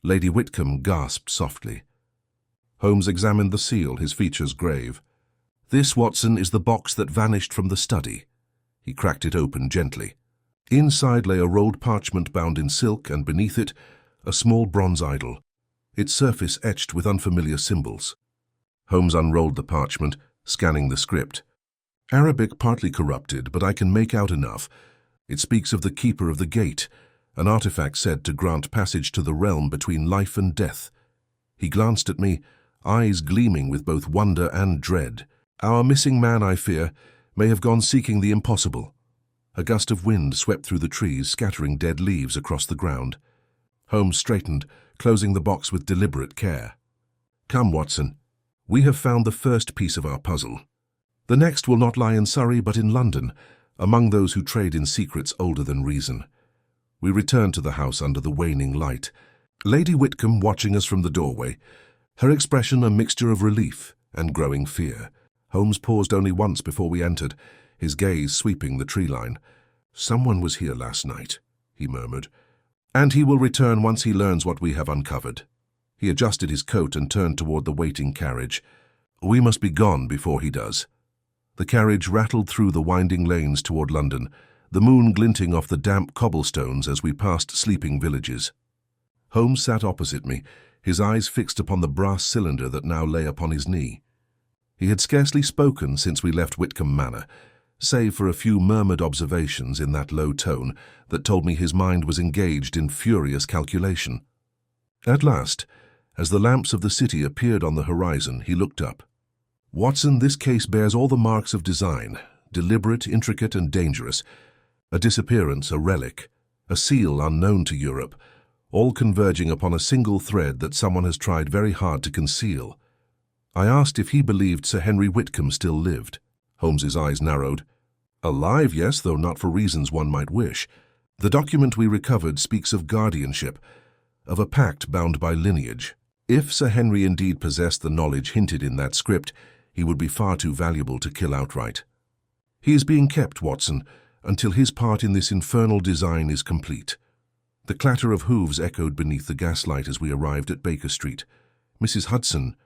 Lady Whitcomb gasped softly. Holmes examined the seal, his features grave. "This, Watson, is the box that vanished from the study." He cracked it open gently. Inside lay a rolled parchment bound in silk, and beneath it, a small bronze idol, its surface etched with unfamiliar symbols. Holmes unrolled the parchment, scanning the script. "Arabic partly corrupted, but I can make out enough. It speaks of the keeper of the gate, an artifact said to grant passage to the realm between life and death." He glanced at me, eyes gleaming with both wonder and dread. "Our missing man, I fear, may have gone seeking the impossible." A gust of wind swept through the trees, scattering dead leaves across the ground. Holmes straightened, closing the box with deliberate care. "Come, Watson. We have found the first piece of our puzzle. The next will not lie in Surrey, but in London, among those who trade in secrets older than reason." We returned to the house under the waning light. Lady Whitcomb watching us from the doorway, her expression a mixture of relief and growing fear. Holmes paused only once before we entered, his gaze sweeping the tree line. "Someone was here last night," he murmured. "And he will return once he learns what we have uncovered." He adjusted his coat and turned toward the waiting carriage. "We must be gone before he does." The carriage rattled through the winding lanes toward London, the moon glinting off the damp cobblestones as we passed sleeping villages. Holmes sat opposite me, his eyes fixed upon the brass cylinder that now lay upon his knee. He had scarcely spoken since we left Whitcomb Manor, save for a few murmured observations in that low tone that told me his mind was engaged in furious calculation. At last, as the lamps of the city appeared on the horizon, he looked up. "Watson, this case bears all the marks of design, deliberate, intricate, and dangerous. A disappearance, a relic, a seal unknown to Europe, all converging upon a single thread that someone has tried very hard to conceal." I asked if he believed Sir Henry Whitcomb still lived. Holmes's eyes narrowed. "Alive, yes, though not for reasons one might wish. The document we recovered speaks of guardianship, of a pact bound by lineage. If Sir Henry indeed possessed the knowledge hinted in that script, he would be far too valuable to kill outright. He is being kept, Watson, until his part in this infernal design is complete." The clatter of hooves echoed beneath the gaslight as we arrived at Baker Street. Mrs. Hudson,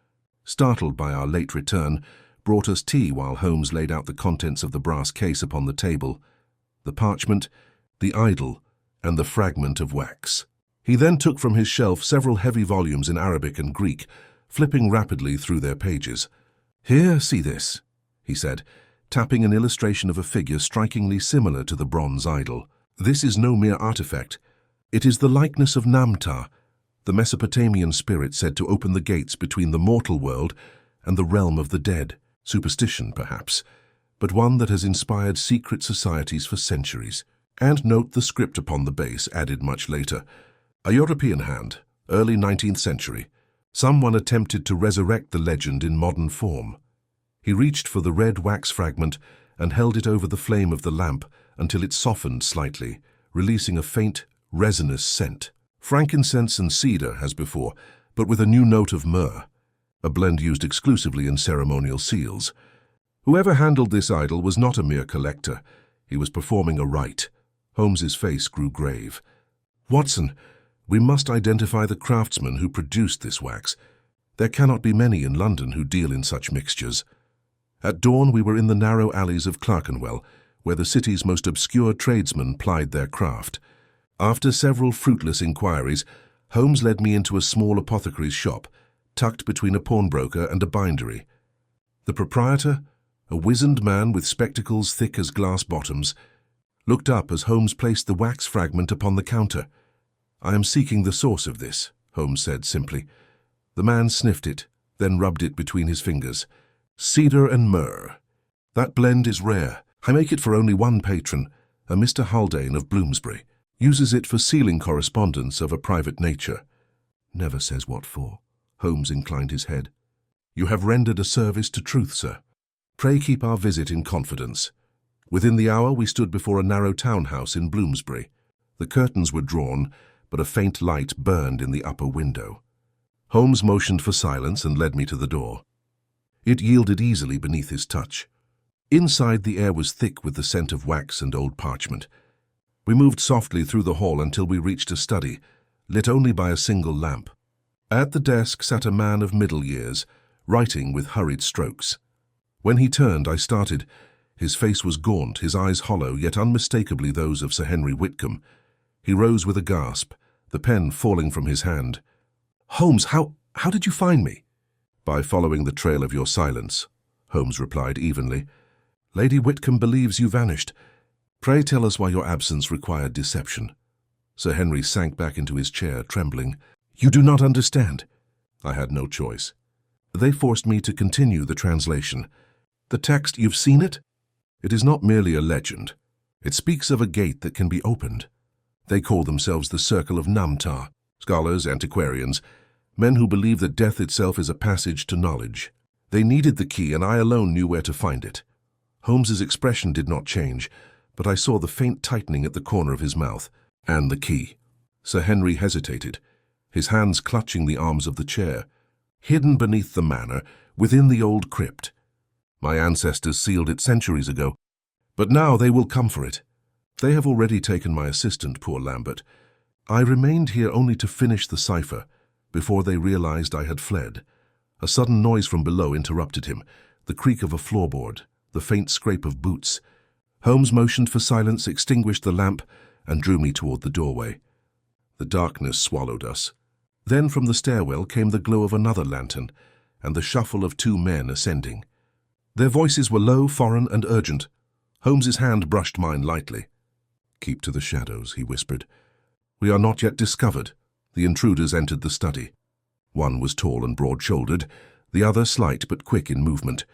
startled by our late return, brought us tea while Holmes laid out the contents of the brass case upon the table, the parchment, the idol, and the fragment of wax. He then took from his shelf several heavy volumes in Arabic and Greek, flipping rapidly through their pages. "Here, see this," he said, tapping an illustration of a figure strikingly similar to the bronze idol. "This is no mere artifact. It is the likeness of Namtar, the Mesopotamian spirit said to open the gates between the mortal world and the realm of the dead. Superstition, perhaps, but one that has inspired secret societies for centuries." And note the script upon the base, added much later. "A European hand, early 19th century. Someone attempted to resurrect the legend in modern form." He reached for the red wax fragment and held it over the flame of the lamp until it softened slightly, releasing a faint, resinous scent. Frankincense and cedar, as before, but with a new note of myrrh, a blend used exclusively in ceremonial seals. Whoever handled this idol was not a mere collector. He was performing a rite. Holmes's face grew grave. "Watson, we must identify the craftsman who produced this wax. There cannot be many in London who deal in such mixtures." At dawn we were in the narrow alleys of Clerkenwell, where the city's most obscure tradesmen plied their craft. After several fruitless inquiries, Holmes led me into a small apothecary's shop, tucked between a pawnbroker and a bindery. The proprietor, a wizened man with spectacles thick as glass bottoms, looked up as Holmes placed the wax fragment upon the counter. "I am seeking the source of this," Holmes said simply. The man sniffed it, then rubbed it between his fingers. "Cedar and myrrh. That blend is rare. I make it for only one patron, a Mr. Haldane of Bloomsbury. Uses it for sealing correspondence of a private nature." "Never says what for." Holmes inclined his head. "You have rendered a service to truth, sir. Pray keep our visit in confidence." Within the hour we stood before a narrow townhouse in Bloomsbury. The curtains were drawn, but a faint light burned in the upper window. Holmes motioned for silence and led me to the door. It yielded easily beneath his touch. Inside, the air was thick with the scent of wax and old parchment. We moved softly through the hall until we reached a study, lit only by a single lamp. At the desk sat a man of middle years, writing with hurried strokes. When he turned, I started. His face was gaunt, his eyes hollow, yet unmistakably those of Sir Henry Whitcomb. He rose with a gasp, the pen falling from his hand. "Holmes, how did you find me?" "By following the trail of your silence," Holmes replied evenly. "Lady Whitcomb believes you vanished. Pray tell us why your absence required deception." Sir Henry sank back into his chair, trembling. "You do not understand." I had no choice. "They forced me to continue the translation. The text, you've seen it? It is not merely a legend. It speaks of a gate that can be opened. They call themselves the Circle of Namtar, scholars, antiquarians, men who believe that death itself is a passage to knowledge. They needed the key, and I alone knew where to find it." Holmes's expression did not change, but I saw the faint tightening at the corner of his mouth. "And the key." Sir Henry hesitated, his hands clutching the arms of the chair. "Hidden beneath the manor, within the old crypt. My ancestors sealed it centuries ago, but now they will come for it. They have already taken my assistant, poor Lambert. I remained here only to finish the cipher, before they realized I had fled." A sudden noise from below interrupted him, the creak of a floorboard, the faint scrape of boots. Holmes motioned for silence, extinguished the lamp, and drew me toward the doorway. The darkness swallowed us. Then from the stairwell came the glow of another lantern and the shuffle of two men ascending. Their voices were low, foreign, and urgent. Holmes's hand brushed mine lightly. "Keep to the shadows," he whispered. "We are not yet discovered." The intruders entered the study. One was tall and broad-shouldered, the other slight but quick in movement.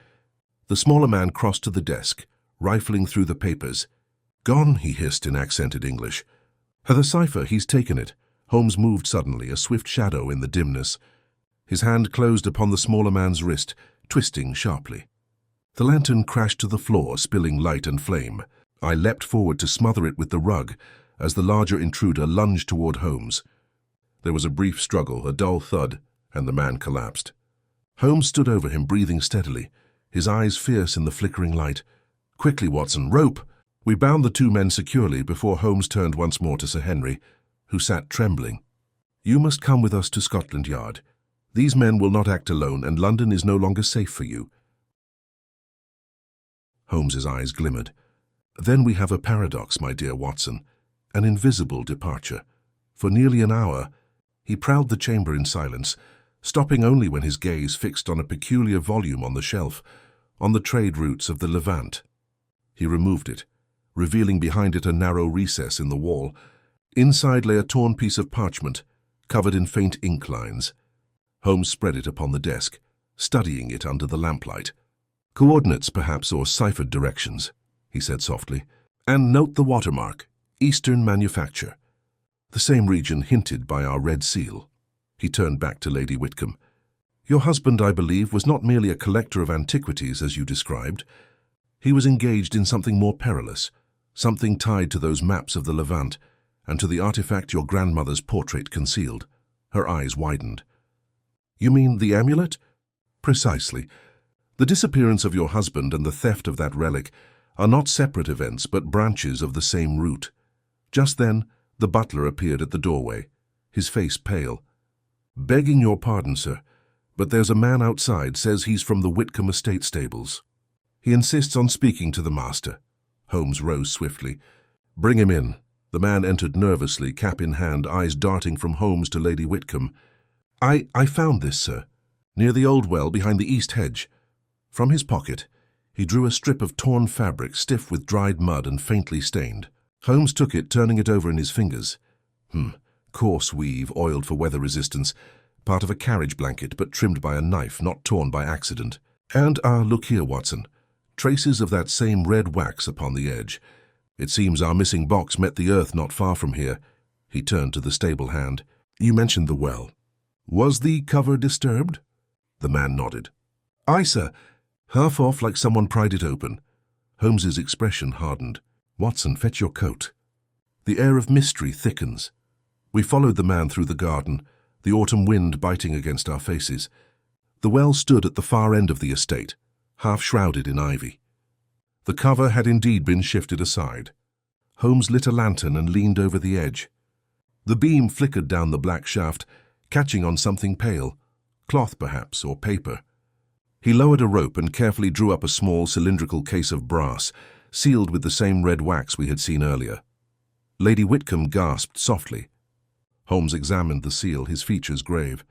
The smaller man crossed to the desk, rifling through the papers. "Gone," he hissed in accented English. "The cipher, he's taken it." Holmes moved suddenly, a swift shadow in the dimness. His hand closed upon the smaller man's wrist, twisting sharply. The lantern crashed to the floor, spilling light and flame. I leapt forward to smother it with the rug as the larger intruder lunged toward Holmes. There was a brief struggle, a dull thud, and the man collapsed. Holmes stood over him, breathing steadily, his eyes fierce in the flickering light. "Quickly, Watson, rope!" We bound the two men securely before Holmes turned once more to Sir Henry, who sat trembling. "You must come with us to Scotland Yard. These men will not act alone, and London is no longer safe for you." Holmes's eyes glimmered. "Then we have a paradox, my dear Watson, an invisible departure. For nearly an hour, he prowled the chamber in silence, stopping only when his gaze fixed on a peculiar volume on the shelf, on the trade routes of the Levant. He removed it, revealing behind it a narrow recess in the wall. Inside lay a torn piece of parchment, covered in faint ink lines. Holmes spread it upon the desk, studying it under the lamplight. "Coordinates, perhaps, or ciphered directions," he said softly. "And note the watermark, Eastern Manufacture. The same region hinted by our red seal." He turned back to Lady Whitcomb. "Your husband, I believe, was not merely a collector of antiquities, as you described. He was engaged in something more perilous, something tied to those maps of the Levant, and to the artifact your grandmother's portrait concealed." Her eyes widened. "You mean the amulet?" "Precisely. The disappearance of your husband and the theft of that relic are not separate events, but branches of the same root." Just then, the butler appeared at the doorway, his face pale. "Begging your pardon, sir, but there's a man outside says he's from the Whitcomb estate stables. He insists on speaking to the master." Holmes rose swiftly. "Bring him in." The man entered nervously, cap in hand, eyes darting from Holmes to Lady Whitcomb. I found this, sir, near the old well behind the east hedge." From his pocket, he drew a strip of torn fabric, stiff with dried mud and faintly stained. Holmes took it, turning it over in his fingers. Coarse weave, oiled for weather resistance, part of a carriage blanket, but trimmed by a knife, not torn by accident. And, look here, Watson, traces of that same red wax upon the edge. It seems our missing box met the earth not far from here." He turned to the stable hand. "You mentioned the well. Was the cover disturbed?" The man nodded. "Aye, sir. Half off, like someone pried it open." Holmes's expression hardened. "Watson, fetch your coat." The air of mystery thickens. We followed the man through the garden, the autumn wind biting against our faces. The well stood at the far end of the estate, half shrouded in ivy. The cover had indeed been shifted aside. Holmes lit a lantern and leaned over the edge. The beam flickered down the black shaft, catching on something pale, cloth perhaps, or paper. He lowered a rope and carefully drew up a small cylindrical case of brass, sealed with the same red wax we had seen earlier. Lady Whitcomb gasped softly. Holmes examined the seal, his features grave.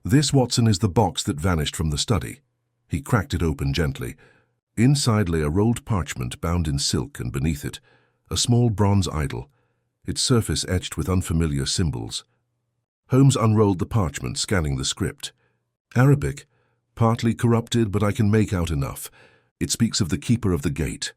"This, Watson, is the box that vanished from the study." He cracked it open gently. Inside lay a rolled parchment bound in silk, and beneath it, a small bronze idol, its surface etched with unfamiliar symbols. Holmes unrolled the parchment, scanning the script. "Arabic, partly corrupted, but I can make out enough. It speaks of the Keeper of the Gate,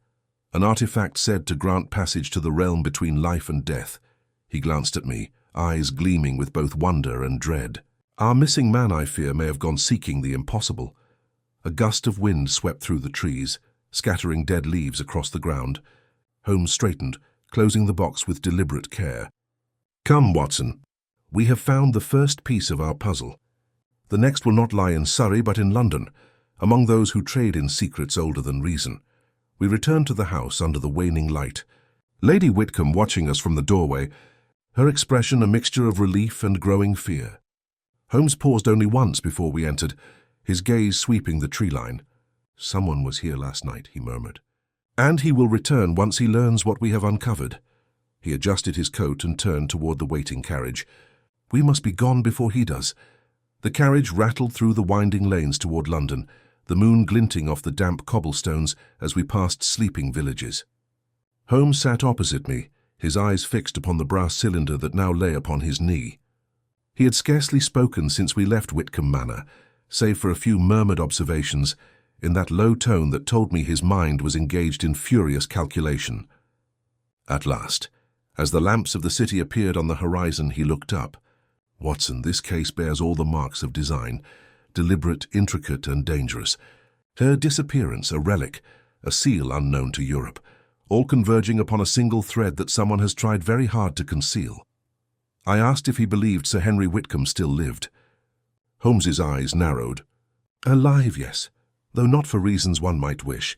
an artifact said to grant passage to the realm between life and death." He glanced at me, eyes gleaming with both wonder and dread. "Our missing man, I fear, may have gone seeking the impossible." A gust of wind swept through the trees, scattering dead leaves across the ground. Holmes straightened, closing the box with deliberate care. "Come, Watson. We have found the first piece of our puzzle. The next will not lie in Surrey, but in London, among those who trade in secrets older than reason." We returned to the house under the waning light. Lady Whitcomb watching us from the doorway, her expression a mixture of relief and growing fear. Holmes paused only once before we entered, his gaze sweeping the tree line. "Someone was here last night," he murmured. "And he will return once he learns what we have uncovered." He adjusted his coat and turned toward the waiting carriage. We must be gone before he does. The carriage rattled through the winding lanes toward London, the moon glinting off the damp cobblestones as we passed sleeping villages. Holmes sat opposite me, his eyes fixed upon the brass cylinder that now lay upon his knee. He had scarcely spoken since we left Whitcomb Manor, save for a few murmured observations in that low tone that told me his mind was engaged in furious calculation. At last, as the lamps of the city appeared on the horizon, he looked up. Watson, this case bears all the marks of design, deliberate, intricate, and dangerous. Her disappearance, a relic, a seal unknown to Europe, all converging upon a single thread that someone has tried very hard to conceal. I asked if he believed Sir Henry Whitcomb still lived. Holmes's eyes narrowed. Alive, yes, though not for reasons one might wish.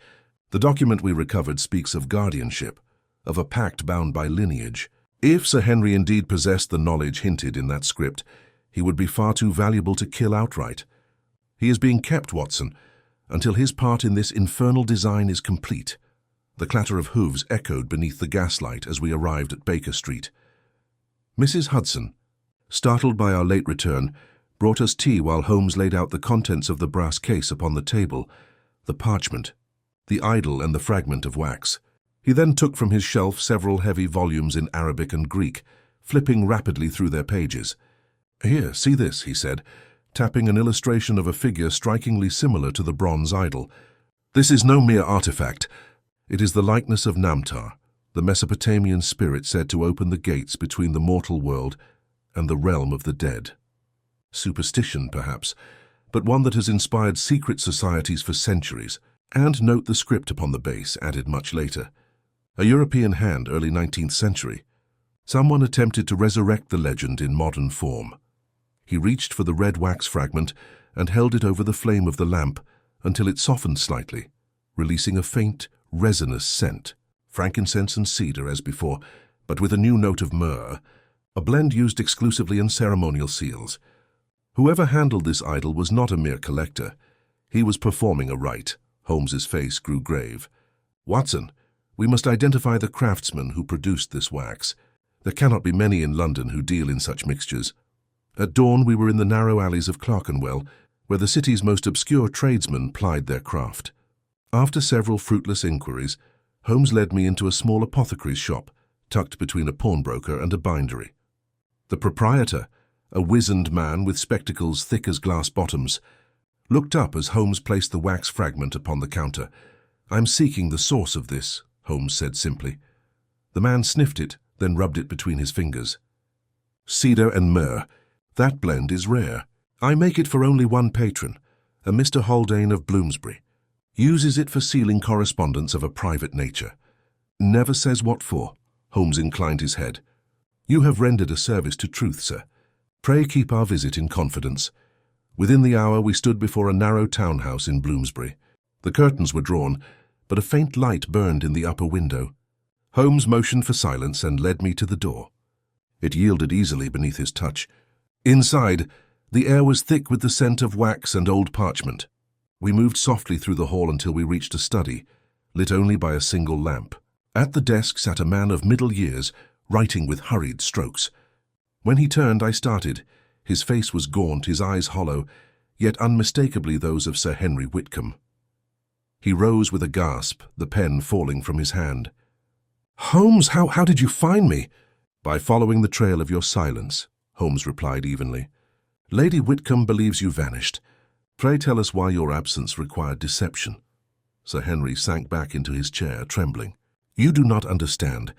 The document we recovered speaks of guardianship, of a pact bound by lineage. If Sir Henry indeed possessed the knowledge hinted in that script, he would be far too valuable to kill outright. He is being kept, Watson, until his part in this infernal design is complete. The clatter of hooves echoed beneath the gaslight as we arrived at Baker Street. Mrs. Hudson, startled by our late return, brought us tea while Holmes laid out the contents of the brass case upon the table, the parchment, the idol and the fragment of wax. He then took from his shelf several heavy volumes in Arabic and Greek, flipping rapidly through their pages. Here, see this, he said, tapping an illustration of a figure strikingly similar to the bronze idol. This is no mere artifact. It is the likeness of Namtar, the Mesopotamian spirit said to open the gates between the mortal world and the realm of the dead. Superstition, perhaps, but one that has inspired secret societies for centuries. And note the script upon the base, added much later. A European hand, early 19th century. Someone attempted to resurrect the legend in modern form. He reached for the red wax fragment and held it over the flame of the lamp until it softened slightly, releasing a faint, resinous scent, frankincense and cedar as before, but with a new note of myrrh, a blend used exclusively in ceremonial seals. Whoever handled this idol was not a mere collector. He was performing a rite. Holmes's face grew grave. Watson, we must identify the craftsman who produced this wax. There cannot be many in London who deal in such mixtures. At dawn we were in the narrow alleys of Clerkenwell, where the city's most obscure tradesmen plied their craft. After several fruitless inquiries, Holmes led me into a small apothecary's shop, tucked between a pawnbroker and a bindery. The proprietor, a wizened man with spectacles thick as glass bottoms, looked up as Holmes placed the wax fragment upon the counter. I'm seeking the source of this, Holmes said simply. The man sniffed it, then rubbed it between his fingers. Cedar and myrrh. That blend is rare. I make it for only one patron, a Mr. Haldane of Bloomsbury. Uses it for sealing correspondence of a private nature. Never says what for. Holmes inclined his head. You have rendered a service to truth, sir. Pray keep our visit in confidence. Within the hour we stood before a narrow townhouse in Bloomsbury. The curtains were drawn, but a faint light burned in the upper window. Holmes motioned for silence and led me to the door. It yielded easily beneath his touch. Inside, the air was thick with the scent of wax and old parchment. We moved softly through the hall until we reached a study, lit only by a single lamp. At the desk sat a man of middle years, writing with hurried strokes. When he turned, I started. His face was gaunt, his eyes hollow, yet unmistakably those of Sir Henry Whitcomb. He rose with a gasp, the pen falling from his hand. Holmes, how did you find me? By following the trail of your silence, Holmes replied evenly. Lady Whitcomb believes you vanished. Pray tell us why your absence required deception. Sir Henry sank back into his chair, trembling. You do not understand.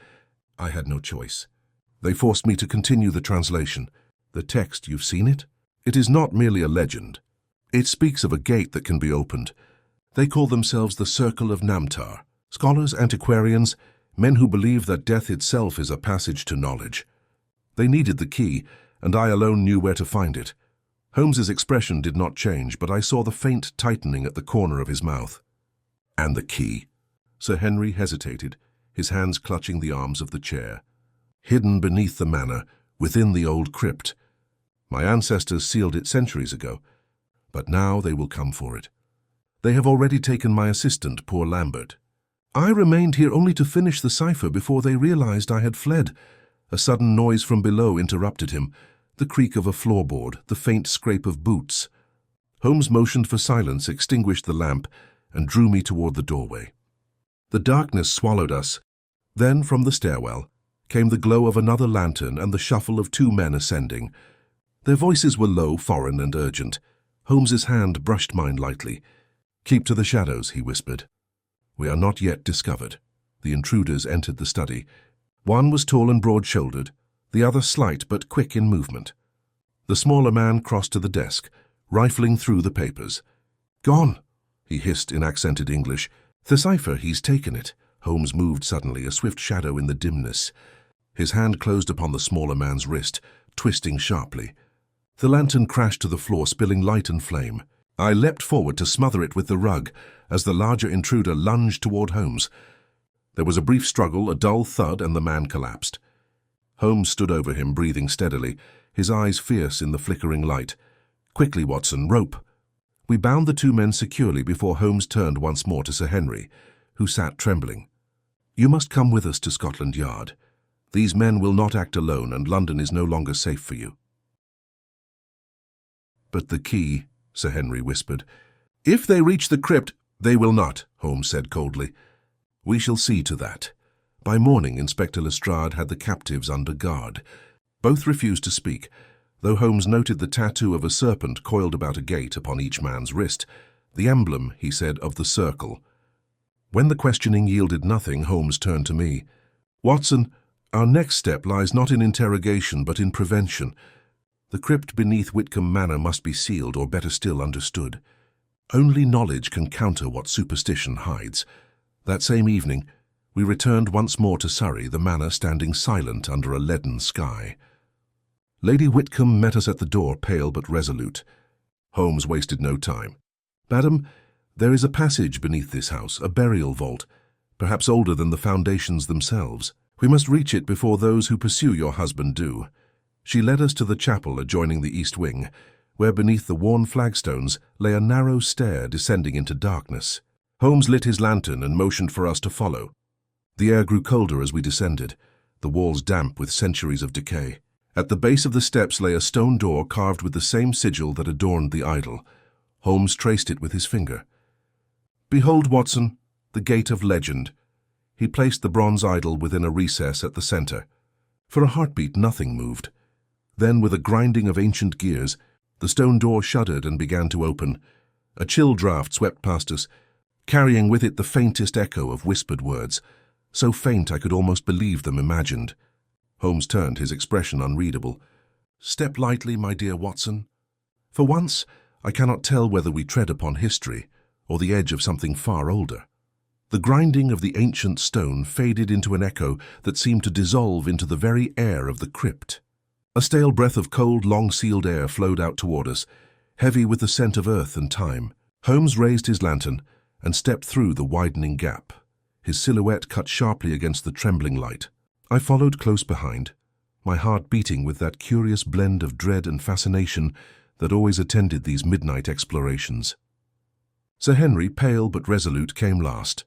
I had no choice. They forced me to continue the translation. The text, you've seen it? It is not merely a legend. It speaks of a gate that can be opened. They call themselves the Circle of Namtar. Scholars, antiquarians, men who believe that death itself is a passage to knowledge. They needed the key, and I alone knew where to find it. Holmes's expression did not change, but I saw the faint tightening at the corner of his mouth. And the key? Sir Henry hesitated, his hands clutching the arms of the chair. Hidden beneath the manor, within the old crypt. My ancestors sealed it centuries ago, but now they will come for it. They have already taken my assistant, poor Lambert. I remained here only to finish the cipher before they realized I had fled. A sudden noise from below interrupted him. The creak of a floorboard, the faint scrape of boots. Holmes motioned for silence, extinguished the lamp, and drew me toward the doorway. The darkness swallowed us. Then, from the stairwell, came the glow of another lantern and the shuffle of two men ascending. Their voices were low, foreign, and urgent. Holmes's hand brushed mine lightly. "Keep to the shadows," he whispered. "We are not yet discovered." The intruders entered the study. One was tall and broad-shouldered, the other slight but quick in movement. The smaller man crossed to the desk, rifling through the papers. "Gone," he hissed in accented English. "The cipher, he's taken it." Holmes moved suddenly, a swift shadow in the dimness. His hand closed upon the smaller man's wrist, twisting sharply. The lantern crashed to the floor, spilling light and flame. I leapt forward to smother it with the rug as the larger intruder lunged toward Holmes. There was a brief struggle, a dull thud, and the man collapsed. Holmes stood over him, breathing steadily, his eyes fierce in the flickering light. "Quickly, Watson, rope." We bound the two men securely before Holmes turned once more to Sir Henry, who sat trembling. "You must come with us to Scotland Yard. These men will not act alone, and London is no longer safe for you." "But the key," Sir Henry whispered. "If they reach the crypt—" "They will not," Holmes said coldly. "We shall see to that." By morning, Inspector Lestrade had the captives under guard. Both refused to speak, though Holmes noted the tattoo of a serpent coiled about a gate upon each man's wrist, the emblem, he said, of the circle. When the questioning yielded nothing, Holmes turned to me. "Watson, our next step lies not in interrogation but in prevention. The crypt beneath Whitcomb Manor must be sealed, or better still, understood. Only knowledge can counter what superstition hides." That same evening, we returned once more to Surrey, the manor standing silent under a leaden sky. Lady Whitcomb met us at the door, pale but resolute. Holmes wasted no time. "Madam, there is a passage beneath this house, a burial vault, perhaps older than the foundations themselves. We must reach it before those who pursue your husband do." She led us to the chapel adjoining the east wing, where beneath the worn flagstones lay a narrow stair descending into darkness. Holmes lit his lantern and motioned for us to follow. The air grew colder as we descended, the walls damp with centuries of decay. At the base of the steps lay a stone door carved with the same sigil that adorned the idol. Holmes traced it with his finger. "Behold, Watson, the gate of legend." He placed the bronze idol within a recess at the center. For a heartbeat, nothing moved. Then, with a grinding of ancient gears, the stone door shuddered and began to open. A chill draught swept past us, carrying with it the faintest echo of whispered words, so faint I could almost believe them imagined. Holmes turned, his expression unreadable. "Step lightly, my dear Watson. For once, I cannot tell whether we tread upon history or the edge of something far older." The grinding of the ancient stone faded into an echo that seemed to dissolve into the very air of the crypt. A stale breath of cold, long-sealed air flowed out toward us, heavy with the scent of earth and time. Holmes raised his lantern and stepped through the widening gap, his silhouette cut sharply against the trembling light. I followed close behind, my heart beating with that curious blend of dread and fascination that always attended these midnight explorations. Sir Henry, pale but resolute, came last,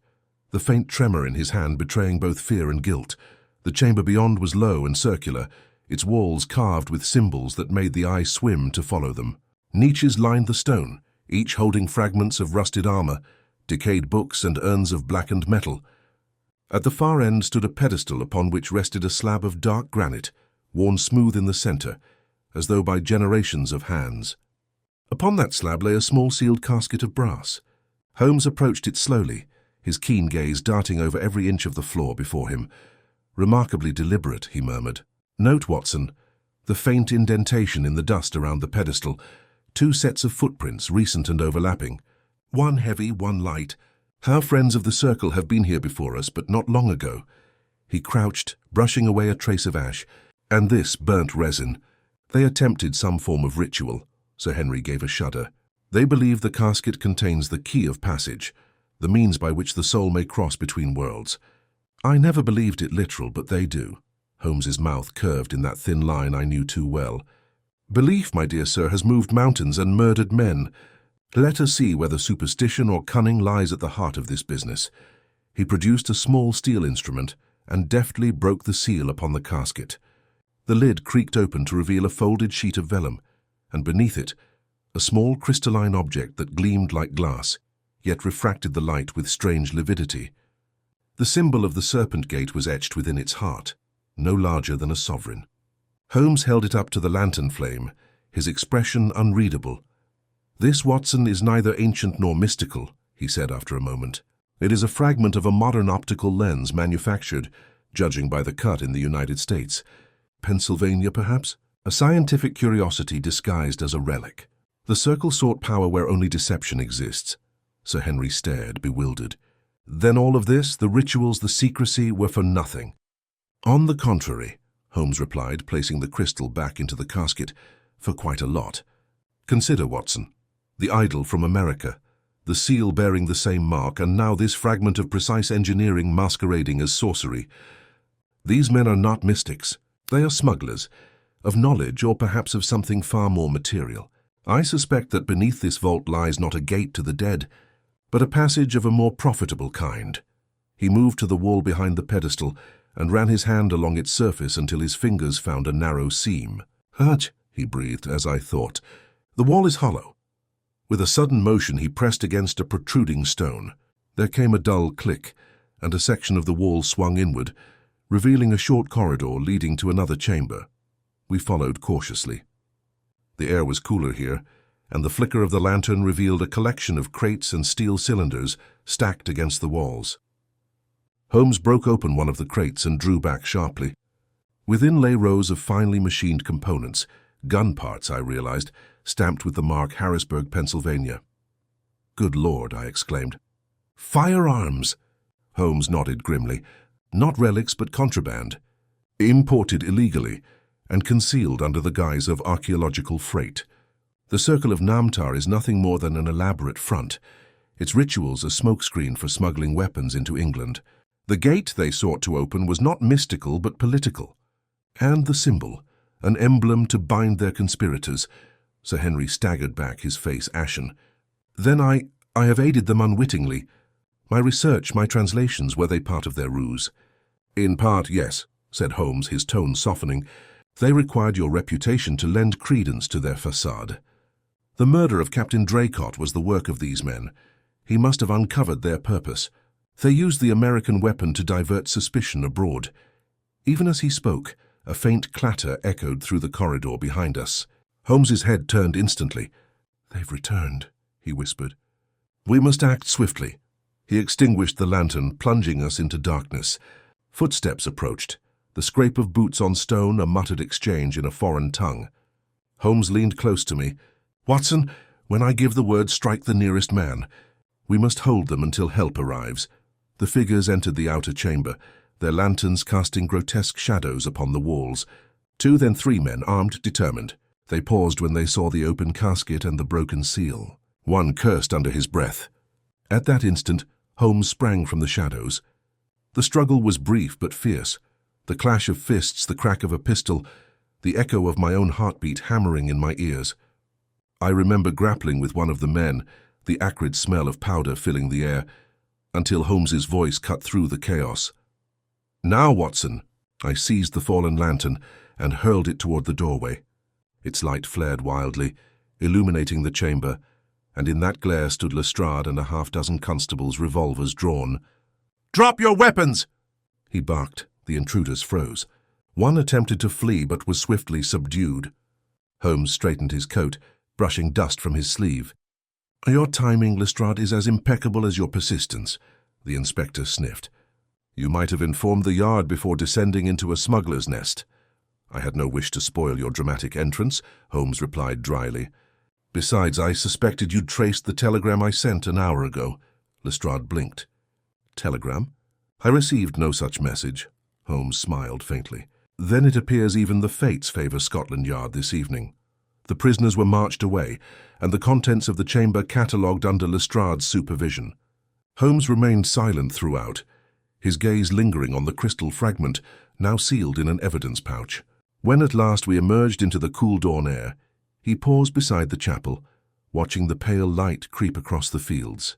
the faint tremor in his hand betraying both fear and guilt. The chamber beyond was low and circular, its walls carved with symbols that made the eye swim to follow them. Niches lined the stone, each holding fragments of rusted armor, decayed books and urns of blackened metal. At the far end stood a pedestal upon which rested a slab of dark granite, worn smooth in the center, as though by generations of hands. Upon that slab lay a small sealed casket of brass. Holmes approached it slowly, his keen gaze darting over every inch of the floor before him. "Remarkably deliberate," he murmured. "Note, Watson, the faint indentation in the dust around the pedestal, two sets of footprints, recent and overlapping. One heavy, one light. Our friends of the circle have been here before us, but not long ago." He crouched, brushing away a trace of ash, and this burnt resin. "They attempted some form of ritual." Sir Henry gave a shudder. "They believe the casket contains the key of passage, the means by which the soul may cross between worlds. I never believed it literal, but they do." Holmes's mouth curved in that thin line I knew too well. "Belief, my dear sir, has moved mountains and murdered men. Let us see whether superstition or cunning lies at the heart of this business. He produced a small steel instrument and deftly broke the seal upon the casket. The lid creaked open to reveal a folded sheet of vellum, and beneath it, a small crystalline object that gleamed like glass, yet refracted the light with strange lividity. The symbol of the serpent gate was etched within its heart, no larger than a sovereign. Holmes held it up to the lantern flame, his expression unreadable. "This, Watson, is neither ancient nor mystical," he said after a moment. "It is a fragment of a modern optical lens manufactured, judging by the cut, in the United States. Pennsylvania, perhaps? A scientific curiosity disguised as a relic. The circle sought power where only deception exists." Sir Henry stared, bewildered. "Then all of this, the rituals, the secrecy, were for nothing?" "On the contrary," Holmes replied, placing the crystal back into the casket, "for quite a lot. Consider, Watson, the idol from America, the seal bearing the same mark, and now this fragment of precise engineering masquerading as sorcery. These men are not mystics. They are smugglers, of knowledge or perhaps of something far more material. I suspect that beneath this vault lies not a gate to the dead, but a passage of a more profitable kind." He moved to the wall behind the pedestal and ran his hand along its surface until his fingers found a narrow seam. "Hutch," he breathed, "as I thought. The wall is hollow." With a sudden motion, he pressed against a protruding stone. There came a dull click, and a section of the wall swung inward, revealing a short corridor leading to another chamber. We followed cautiously. The air was cooler here, and the flicker of the lantern revealed a collection of crates and steel cylinders stacked against the walls. Holmes broke open one of the crates and drew back sharply. Within lay rows of finely machined components, gun parts, I realized, stamped with the mark Harrisburg, Pennsylvania. "Good Lord," I exclaimed. "Firearms!" Holmes nodded grimly. "Not relics, but contraband. Imported illegally and concealed under the guise of archaeological freight. The Circle of Namtar is nothing more than an elaborate front, its rituals a smokescreen for smuggling weapons into England. The gate they sought to open was not mystical but political. And the symbol, an emblem to bind their conspirators." Sir Henry staggered back, his face ashen. "Then I have aided them unwittingly. My research, my translations, were they part of their ruse?" "In part, yes," said Holmes, his tone softening. "They required your reputation to lend credence to their facade. The murder of Captain Draycott was the work of these men. He must have uncovered their purpose. They used the American weapon to divert suspicion abroad." Even as he spoke, a faint clatter echoed through the corridor behind us. Holmes's head turned instantly. "They've returned," he whispered. "We must act swiftly." He extinguished the lantern, plunging us into darkness. Footsteps approached, the scrape of boots on stone, a muttered exchange in a foreign tongue. Holmes leaned close to me. "Watson, when I give the word, strike the nearest man. We must hold them until help arrives." The figures entered the outer chamber, their lanterns casting grotesque shadows upon the walls. 2, then 3 men, armed, determined. They paused when they saw the open casket and the broken seal. One cursed under his breath. At that instant, Holmes sprang from the shadows. The struggle was brief but fierce. The clash of fists, the crack of a pistol, the echo of my own heartbeat hammering in my ears. I remember grappling with one of the men, the acrid smell of powder filling the air, until Holmes's voice cut through the chaos. "Now, Watson!" I seized the fallen lantern and hurled it toward the doorway. Its light flared wildly, illuminating the chamber, and in that glare stood Lestrade and a half-dozen constables, revolvers drawn. "Drop your weapons!" he barked. The intruders froze. One attempted to flee but was swiftly subdued. Holmes straightened his coat, brushing dust from his sleeve. "Your timing, Lestrade, is as impeccable as your persistence," the inspector sniffed. "You might have informed the yard before descending into a smuggler's nest." "I had no wish to spoil your dramatic entrance," Holmes replied dryly. "Besides, I suspected you'd traced the telegram I sent an hour ago." Lestrade blinked. "Telegram? I received no such message." Holmes smiled faintly. "Then it appears even the fates favor Scotland Yard this evening." The prisoners were marched away, and the contents of the chamber catalogued under Lestrade's supervision. Holmes remained silent throughout, his gaze lingering on the crystal fragment, now sealed in an evidence pouch. When at last we emerged into the cool dawn air, he paused beside the chapel, watching the pale light creep across the fields.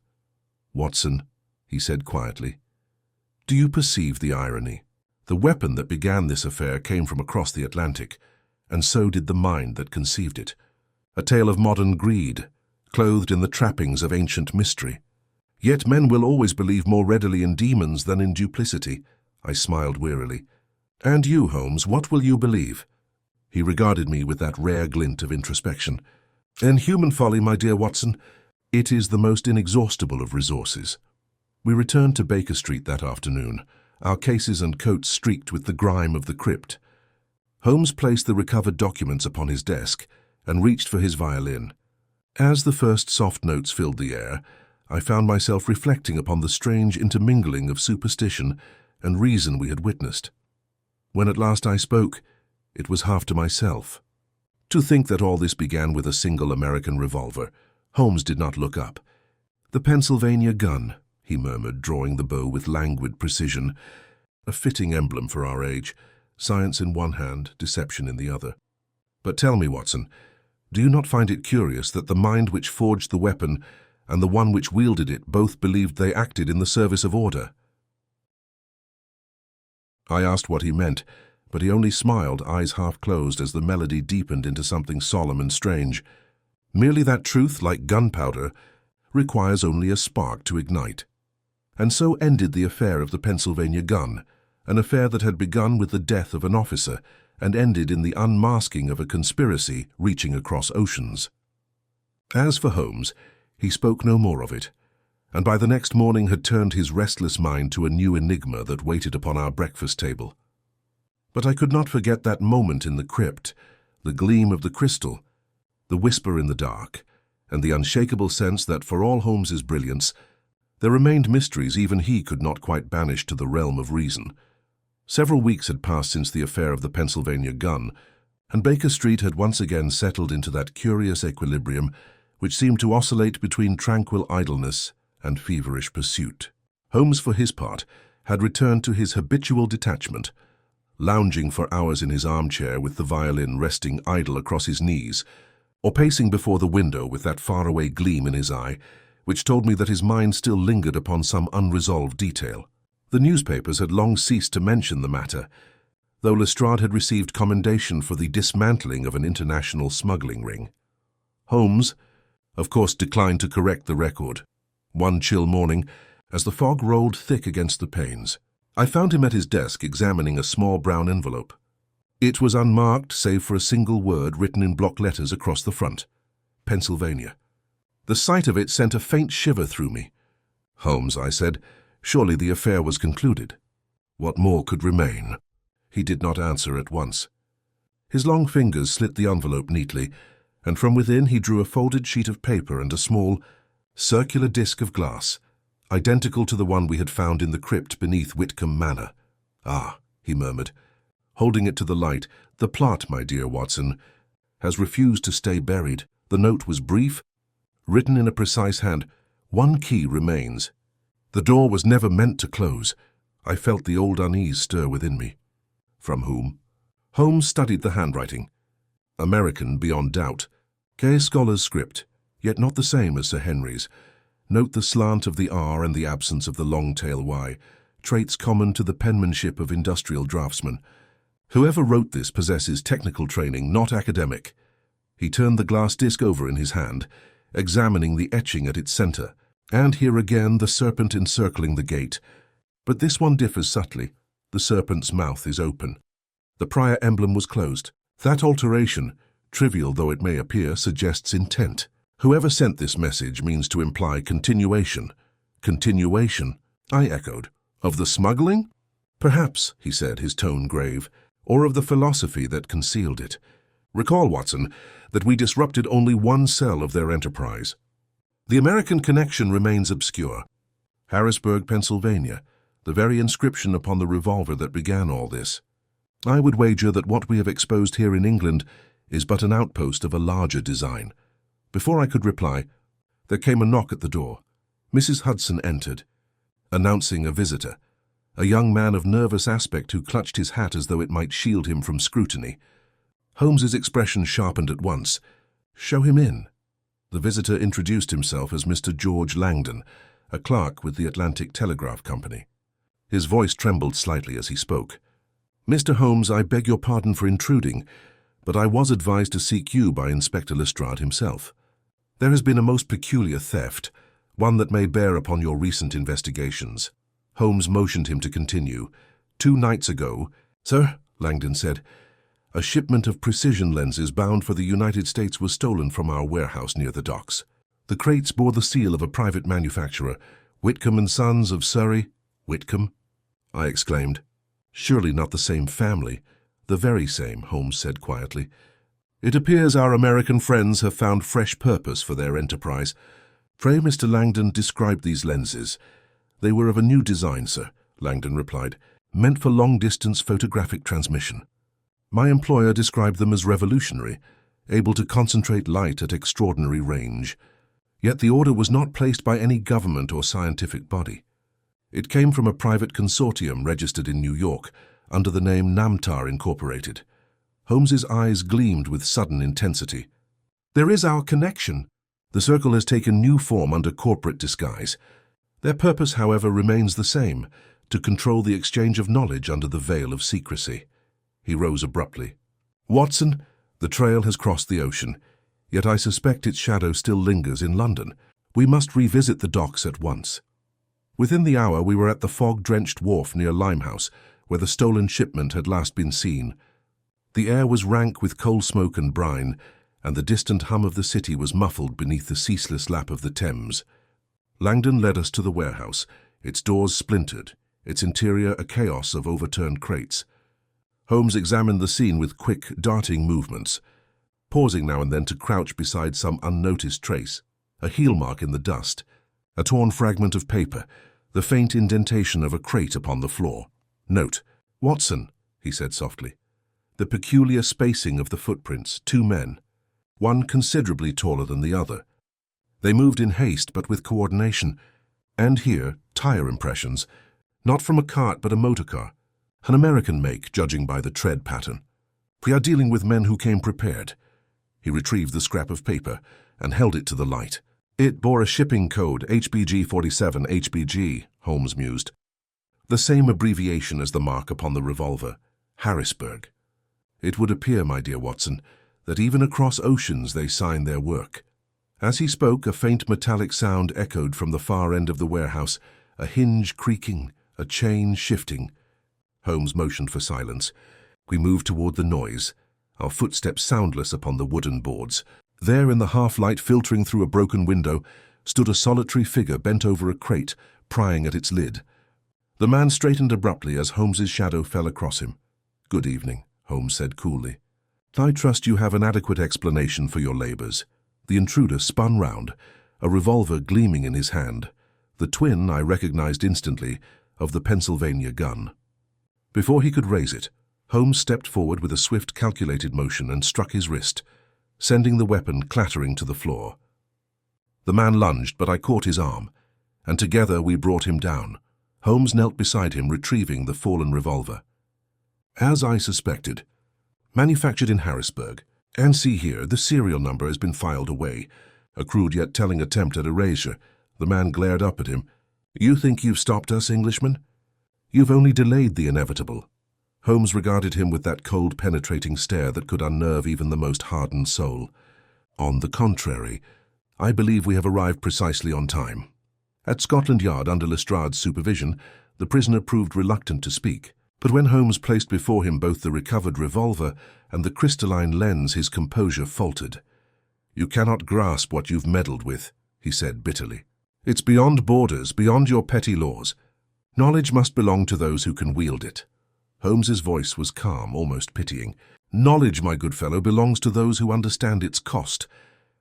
"Watson," he said quietly, Do you perceive the irony? The weapon that began this affair came from across the Atlantic, and so did the mind that conceived it. A tale of modern greed, clothed in the trappings of ancient mystery. Yet men will always believe more readily in demons than in duplicity. I smiled wearily. And you, Holmes, what will you believe? He regarded me with that rare glint of introspection. In human folly, my dear Watson, it is the most inexhaustible of resources. We returned to Baker Street that afternoon, our cases and coats streaked with the grime of the crypt. Holmes placed the recovered documents upon his desk and reached for his violin. As the first soft notes filled the air, I found myself reflecting upon the strange intermingling of superstition and reason we had witnessed. When at last I spoke, it was half to myself. To think that all this began with a single American revolver. Holmes did not look up. "The Pennsylvania gun," he murmured, drawing the bow with languid precision. A fitting emblem for our age, science in one hand, deception in the other. But tell me, Watson, do you not find it curious that the mind which forged the weapon and the one which wielded it both believed they acted in the service of order? I asked what he meant, but he only smiled, eyes half closed, as the melody deepened into something solemn and strange. Merely that truth, like gunpowder, requires only a spark to ignite. And so ended the affair of the Pennsylvania gun, an affair that had begun with the death of an officer and ended in the unmasking of a conspiracy reaching across oceans. As for Holmes, he spoke no more of it, and by the next morning had turned his restless mind to a new enigma that waited upon our breakfast table. But I could not forget that moment in the crypt, the gleam of the crystal, the whisper in the dark, and the unshakable sense that for all Holmes's brilliance, there remained mysteries even he could not quite banish to the realm of reason. Several weeks had passed since the affair of the Pennsylvania gun, and Baker Street had once again settled into that curious equilibrium which seemed to oscillate between tranquil idleness and feverish pursuit. Holmes, for his part, had returned to his habitual detachment, lounging for hours in his armchair with the violin resting idle across his knees, or pacing before the window with that faraway gleam in his eye, which told me that his mind still lingered upon some unresolved detail. The newspapers had long ceased to mention the matter, though Lestrade had received commendation for the dismantling of an international smuggling ring. Holmes, of course, declined to correct the record. One chill morning, as the fog rolled thick against the panes, I found him at his desk examining a small brown envelope. It was unmarked save for a single word written in block letters across the front: Pennsylvania. The sight of it sent a faint shiver through me. "Holmes," I said, "surely the affair was concluded. What more could remain?" He did not answer at once. His long fingers slit the envelope neatly, and from within he drew a folded sheet of paper and a small, circular disc of glass, identical to the one we had found in the crypt beneath Whitcomb Manor. "Ah," he murmured, holding it to the light, "the plot, my dear Watson, has refused to stay buried. The note was brief, written in a precise hand. One key remains. The door was never meant to close." I felt the old unease stir within me. "From whom?" Holmes studied the handwriting. American beyond doubt. Gay scholar's script, yet not the same as Sir Henry's. Note the slant of the R and the absence of the long tail Y, traits common to the penmanship of industrial draftsmen. Whoever wrote this possesses technical training, not academic. He turned the glass disc over in his hand, examining the etching at its center, and here again the serpent encircling the gate. But this one differs subtly. The serpent's mouth is open. The prior emblem was closed. That alteration, trivial though it may appear, suggests intent. Whoever sent this message means to imply continuation. Continuation, I echoed. Of the smuggling? Perhaps, he said, his tone grave, or of the philosophy that concealed it. Recall, Watson, that we disrupted only one cell of their enterprise. The American connection remains obscure. Harrisburg, Pennsylvania, the very inscription upon the revolver that began all this. I would wager that what we have exposed here in England is but an outpost of a larger design. Before I could reply, there came a knock at the door. Mrs. Hudson entered, announcing a visitor, a young man of nervous aspect who clutched his hat as though it might shield him from scrutiny. Holmes's expression sharpened at once. "Show him in." The visitor introduced himself as Mr. George Langdon, a clerk with the Atlantic Telegraph Company. His voice trembled slightly as he spoke. "Mr. Holmes, I beg your pardon for intruding, but I was advised to seek you by Inspector Lestrade himself. There has been a most peculiar theft, one that may bear upon your recent investigations." Holmes motioned him to continue. "2 nights ago, sir," Langdon said, "a shipment of precision lenses bound for the United States was stolen from our warehouse near the docks. The crates bore the seal of a private manufacturer, Whitcomb and Sons of Surrey." "Whitcomb?" I exclaimed. "Surely not the same family." "The very same," Holmes said quietly. "It appears our American friends have found fresh purpose for their enterprise. Pray, Mr. Langdon, describe these lenses." "They were of a new design, sir," Langdon replied, "meant for long-distance photographic transmission. My employer described them as revolutionary, able to concentrate light at extraordinary range. Yet the order was not placed by any government or scientific body. It came from a private consortium registered in New York under the name Namtar Incorporated." Holmes's eyes gleamed with sudden intensity. "There is our connection. The circle has taken new form under corporate disguise. Their purpose, however, remains the same, to control the exchange of knowledge under the veil of secrecy." He rose abruptly. "Watson, the trail has crossed the ocean, yet I suspect its shadow still lingers in London. We must revisit the docks at once." Within the hour we were at the fog-drenched wharf near Limehouse, where the stolen shipment had last been seen. The air was rank with coal smoke and brine, and the distant hum of the city was muffled beneath the ceaseless lap of the Thames. Langdon led us to the warehouse, its doors splintered, its interior a chaos of overturned crates. Holmes examined the scene with quick, darting movements, pausing now and then to crouch beside some unnoticed trace, a heel mark in the dust, a torn fragment of paper, the faint indentation of a crate upon the floor. "Note, Watson," he said softly, "the peculiar spacing of the footprints, 2 men, one considerably taller than the other. They moved in haste but with coordination. And here, tire impressions, not from a cart but a motor car, an American make, judging by the tread pattern. We are dealing with men who came prepared." He retrieved the scrap of paper and held it to the light. "It bore a shipping code, HBG-47 HBG, Holmes mused. The same abbreviation as the mark upon the revolver, Harrisburg. It would appear, my dear Watson, that even across oceans they sign their work." As he spoke, a faint metallic sound echoed from the far end of the warehouse, a hinge creaking, a chain shifting. Holmes motioned for silence. We moved toward the noise, our footsteps soundless upon the wooden boards. There, in the half-light filtering through a broken window, stood a solitary figure bent over a crate, prying at its lid. The man straightened abruptly as Holmes's shadow fell across him. "Good evening," Holmes said coolly. "I trust you have an adequate explanation for your labors." The intruder spun round, a revolver gleaming in his hand, the twin, I recognized instantly, of the Pennsylvania gun. Before he could raise it, Holmes stepped forward with a swift, calculated motion and struck his wrist, sending the weapon clattering to the floor. The man lunged, but I caught his arm, and together we brought him down. Holmes knelt beside him, retrieving the fallen revolver. "As I suspected. Manufactured in Harrisburg. And see here, the serial number has been filed away. A crude yet telling attempt at erasure." The man glared up at him. "You think you've stopped us, Englishman? You've only delayed the inevitable." Holmes regarded him with that cold, penetrating stare that could unnerve even the most hardened soul. "On the contrary, I believe we have arrived precisely on time." At Scotland Yard, under Lestrade's supervision, the prisoner proved reluctant to speak. But when Holmes placed before him both the recovered revolver and the crystalline lens, his composure faltered. "You cannot grasp what you've meddled with," he said bitterly. "It's beyond borders, beyond your petty laws. Knowledge must belong to those who can wield it." Holmes's voice was calm, almost pitying. "Knowledge, my good fellow, belongs to those who understand its cost."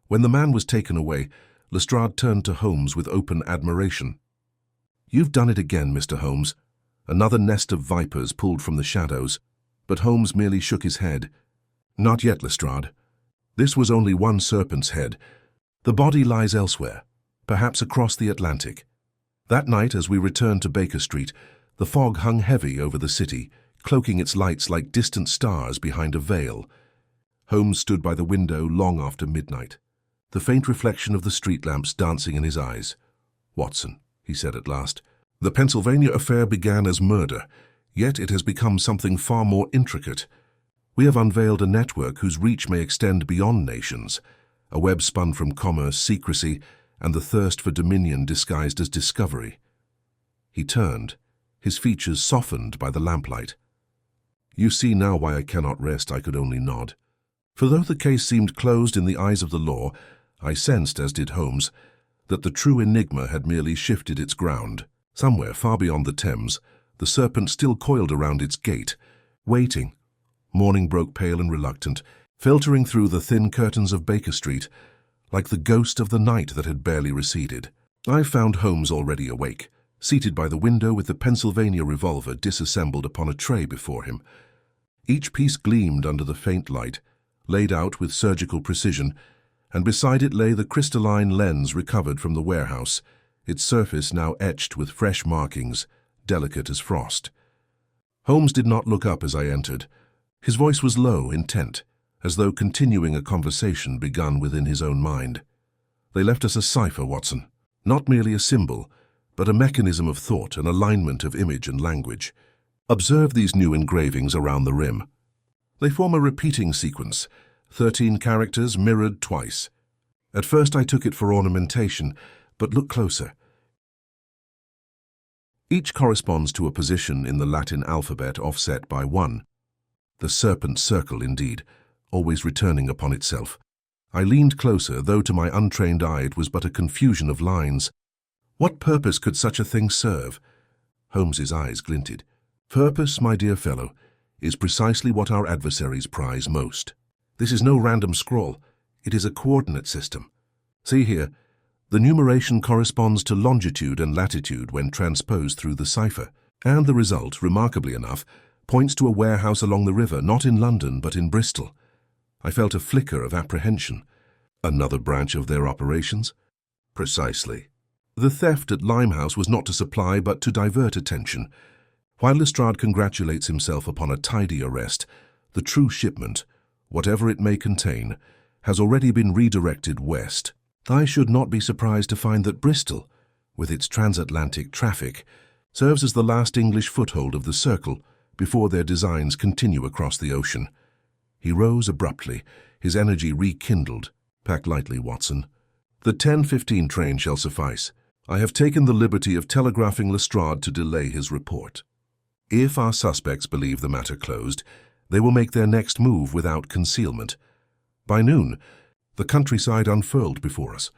When the man was taken away, Lestrade turned to Holmes with open admiration. "You've done it again, Mr. Holmes." Another nest of vipers pulled from the shadows, but Holmes merely shook his head. "Not yet, Lestrade. This was only one serpent's head. The body lies elsewhere, perhaps across the Atlantic." That night, as we returned to Baker Street, the fog hung heavy over the city, cloaking its lights like distant stars behind a veil. Holmes stood by the window long after midnight, the faint reflection of the street lamps dancing in his eyes. "Watson," he said at last, The Pennsylvania affair began as murder, yet it has become something far more intricate. We have unveiled a network whose reach may extend beyond nations, a web spun from commerce, secrecy, and the thirst for dominion disguised as discovery. He turned, his features softened by the lamplight. You see now why I cannot rest, I could only nod. For though the case seemed closed in the eyes of the law, I sensed, as did Holmes, that the true enigma had merely shifted its ground. Somewhere far beyond the Thames, the serpent still coiled around its gate, waiting. Morning broke pale and reluctant, filtering through the thin curtains of Baker Street, like the ghost of the night that had barely receded. I found Holmes already awake, seated by the window with the Pennsylvania revolver disassembled upon a tray before him. Each piece gleamed under the faint light, laid out with surgical precision, and beside it lay the crystalline lens recovered from the warehouse, its surface now etched with fresh markings, delicate as frost. Holmes did not look up as I entered. His voice was low, intent, as though continuing a conversation begun within his own mind. They left us a cipher, Watson, not merely a symbol, but a mechanism of thought, an alignment of image and language. Observe these new engravings around the rim. They form a repeating sequence, 13 characters mirrored twice. At first I took it for ornamentation, but look closer. Each corresponds to a position in the Latin alphabet offset by 1. The serpent circle, indeed, always returning upon itself. I leaned closer, though to my untrained eye it was but a confusion of lines. What purpose could such a thing serve? Holmes's eyes glinted. Purpose, my dear fellow, is precisely what our adversaries prize most. This is no random scrawl. It is a coordinate system. See here, the numeration corresponds to longitude and latitude when transposed through the cipher, and the result, remarkably enough, points to a warehouse along the river, not in London but in Bristol. I felt a flicker of apprehension. Another branch of their operations? Precisely. The theft at Limehouse was not to supply but to divert attention. While Lestrade congratulates himself upon a tidy arrest, the true shipment, whatever it may contain, has already been redirected west. I should not be surprised to find that Bristol, with its transatlantic traffic, serves as the last English foothold of the Circle before their designs continue across the ocean. He rose abruptly, his energy rekindled. Pack lightly, Watson. The 10:15 train shall suffice. I have taken the liberty of telegraphing Lestrade to delay his report. If our suspects believe the matter closed, they will make their next move without concealment. By noon, the countryside unfurled before us,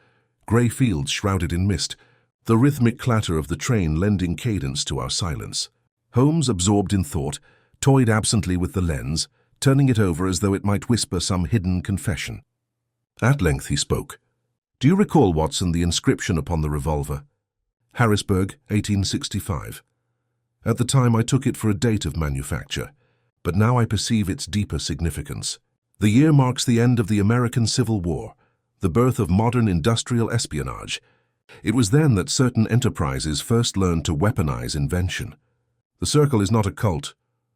grey fields shrouded in mist, the rhythmic clatter of the train lending cadence to our silence. Holmes, absorbed in thought, toyed absently with the lens, turning it over as though it might whisper some hidden confession. At length he spoke. Do you recall, Watson, the inscription upon the revolver? Harrisburg, 1865. At the time I took it for a date of manufacture, but now I perceive its deeper significance. The year marks the end of the American Civil War, the birth of modern industrial espionage. It was then that certain enterprises first learned to weaponize invention. The Circle is not a cult,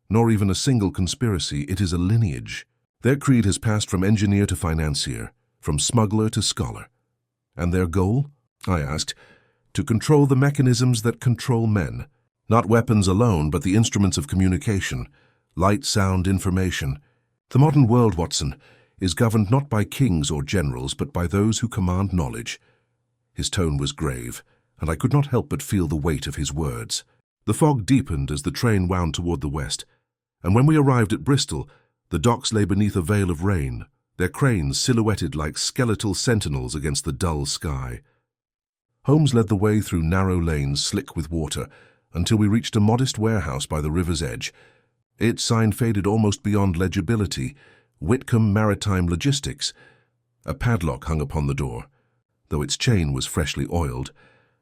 nor even a single conspiracy, it is a lineage. Their creed has passed from engineer to financier, from smuggler to scholar. And their goal? I asked. To control the mechanisms that control men. Not weapons alone, but the instruments of communication. Light, sound, information. The modern world, Watson, is governed not by kings or generals, but by those who command knowledge. His tone was grave, and I could not help but feel the weight of his words. The fog deepened as the train wound toward the west, and when we arrived at Bristol, the docks lay beneath a veil of rain, their cranes silhouetted like skeletal sentinels against the dull sky. Holmes led the way through narrow lanes slick with water until we reached a modest warehouse by the river's edge. Its sign faded almost beyond legibility, Whitcomb Maritime Logistics. A padlock hung upon the door, though its chain was freshly oiled,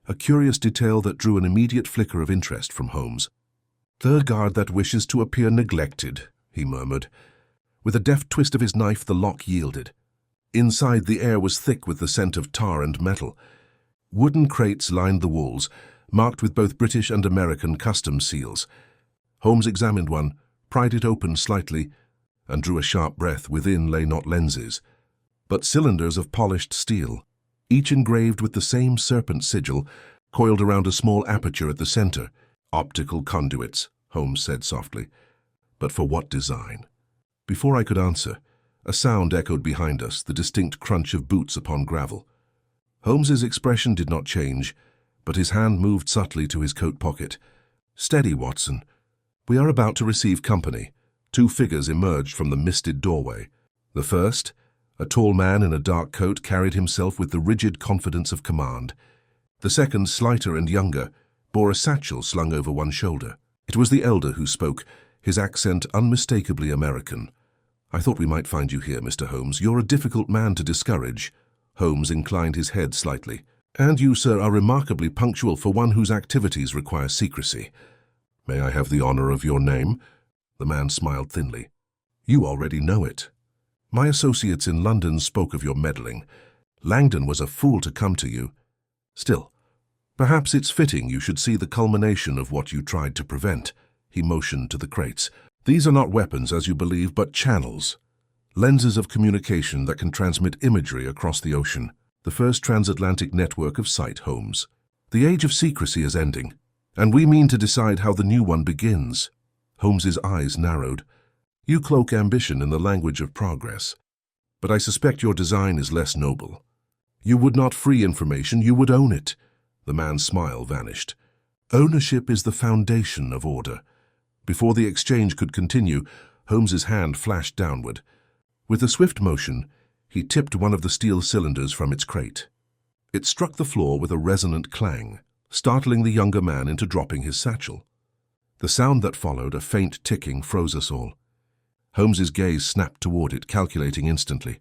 a curious detail that drew an immediate flicker of interest from Holmes. "The guard that wishes to appear neglected," he murmured. With a deft twist of his knife, the lock yielded. Inside, the air was thick with the scent of tar and metal. Wooden crates lined the walls, marked with both British and American customs seals. Holmes examined one, pried it open slightly, and drew a sharp breath. Within lay not lenses, but cylinders of polished steel, each engraved with the same serpent sigil, coiled around a small aperture at the center. "Optical conduits," Holmes said softly. "But for what design?" Before I could answer, a sound echoed behind us, the distinct crunch of boots upon gravel. Holmes's expression did not change, but his hand moved subtly to his coat pocket. "Steady, Watson. We are about to receive company." Two figures emerged from the misted doorway. The first, a tall man in a dark coat, carried himself with the rigid confidence of command. The second, slighter and younger, bore a satchel slung over one shoulder. It was the elder who spoke, his accent unmistakably American. "I thought we might find you here, Mr. Holmes. You're a difficult man to discourage." Holmes inclined his head slightly. "And you, sir, are remarkably punctual for one whose activities require secrecy." "May I have the honor of your name?" The man smiled thinly. "You already know it. My associates in London spoke of your meddling. Langdon was a fool to come to you. Still, perhaps it's fitting you should see the culmination of what you tried to prevent." He motioned to the crates. "These are not weapons, as you believe, but channels. Lenses of communication that can transmit imagery across the ocean. The first transatlantic network of sight, Holmes. The age of secrecy is ending, and we mean to decide how the new one begins." Holmes's eyes narrowed. "You cloak ambition in the language of progress, but I suspect your design is less noble. You would not free information, you would own it." The man's smile vanished. "Ownership is the foundation of order." Before the exchange could continue, Holmes's hand flashed downward. With a swift motion, he tipped one of the steel cylinders from its crate. It struck the floor with a resonant clang, startling the younger man into dropping his satchel. The sound that followed, a faint ticking, froze us all. Holmes's gaze snapped toward it, calculating instantly.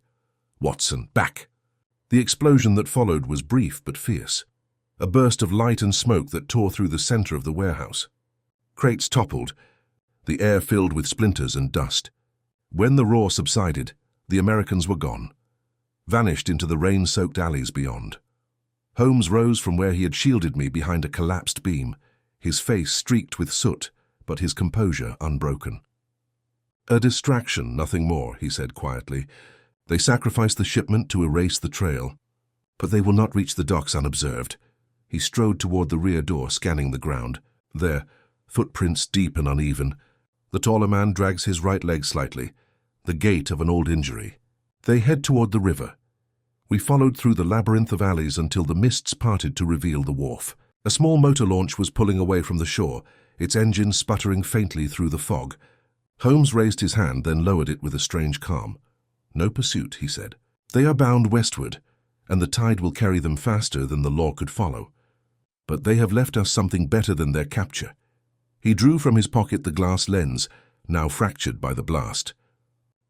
"Watson, back!" The explosion that followed was brief but fierce. A burst of light and smoke that tore through the center of the warehouse. Crates toppled, the air filled with splinters and dust. When the roar subsided, the Americans were gone, vanished into the rain-soaked alleys beyond. Holmes rose from where he had shielded me behind a collapsed beam, his face streaked with soot, but his composure unbroken. "A distraction, nothing more," he said quietly. "They sacrificed the shipment to erase the trail, but they will not reach the docks unobserved." He strode toward the rear door, scanning the ground. There, footprints deep and uneven. The taller man drags his right leg slightly, the gait of an old injury. They head toward the river. We followed through the labyrinth of alleys until the mists parted to reveal the wharf. A small motor launch was pulling away from the shore, its engine sputtering faintly through the fog. Holmes raised his hand, then lowered it with a strange calm. "No pursuit," he said. "They are bound westward, and the tide will carry them faster than the law could follow. But they have left us something better than their capture." He drew from his pocket the glass lens, now fractured by the blast.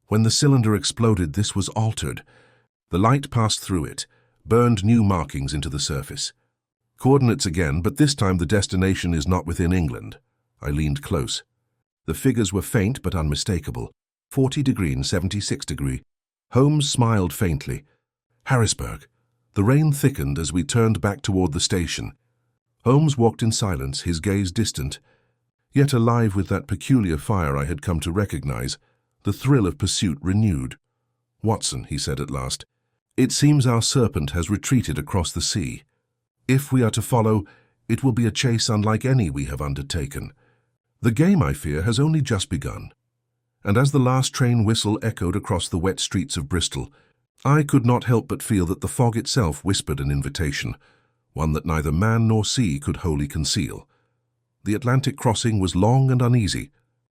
When the cylinder exploded, this was altered. The light passed through it, burned new markings into the surface. "Coordinates again, but this time the destination is not within England." I leaned close. The figures were faint but unmistakable. 40° and 76°. Holmes smiled faintly. "Harrisburg." The rain thickened as we turned back toward the station. Holmes walked in silence, his gaze distant, yet alive with that peculiar fire I had come to recognize, the thrill of pursuit renewed. "Watson," he said at last, "it seems our serpent has retreated across the sea. If we are to follow, it will be a chase unlike any we have undertaken. The game, I fear, has only just begun." And as the last train whistle echoed across the wet streets of Bristol, I could not help but feel that the fog itself whispered an invitation, one that neither man nor sea could wholly conceal. The Atlantic crossing was long and uneasy.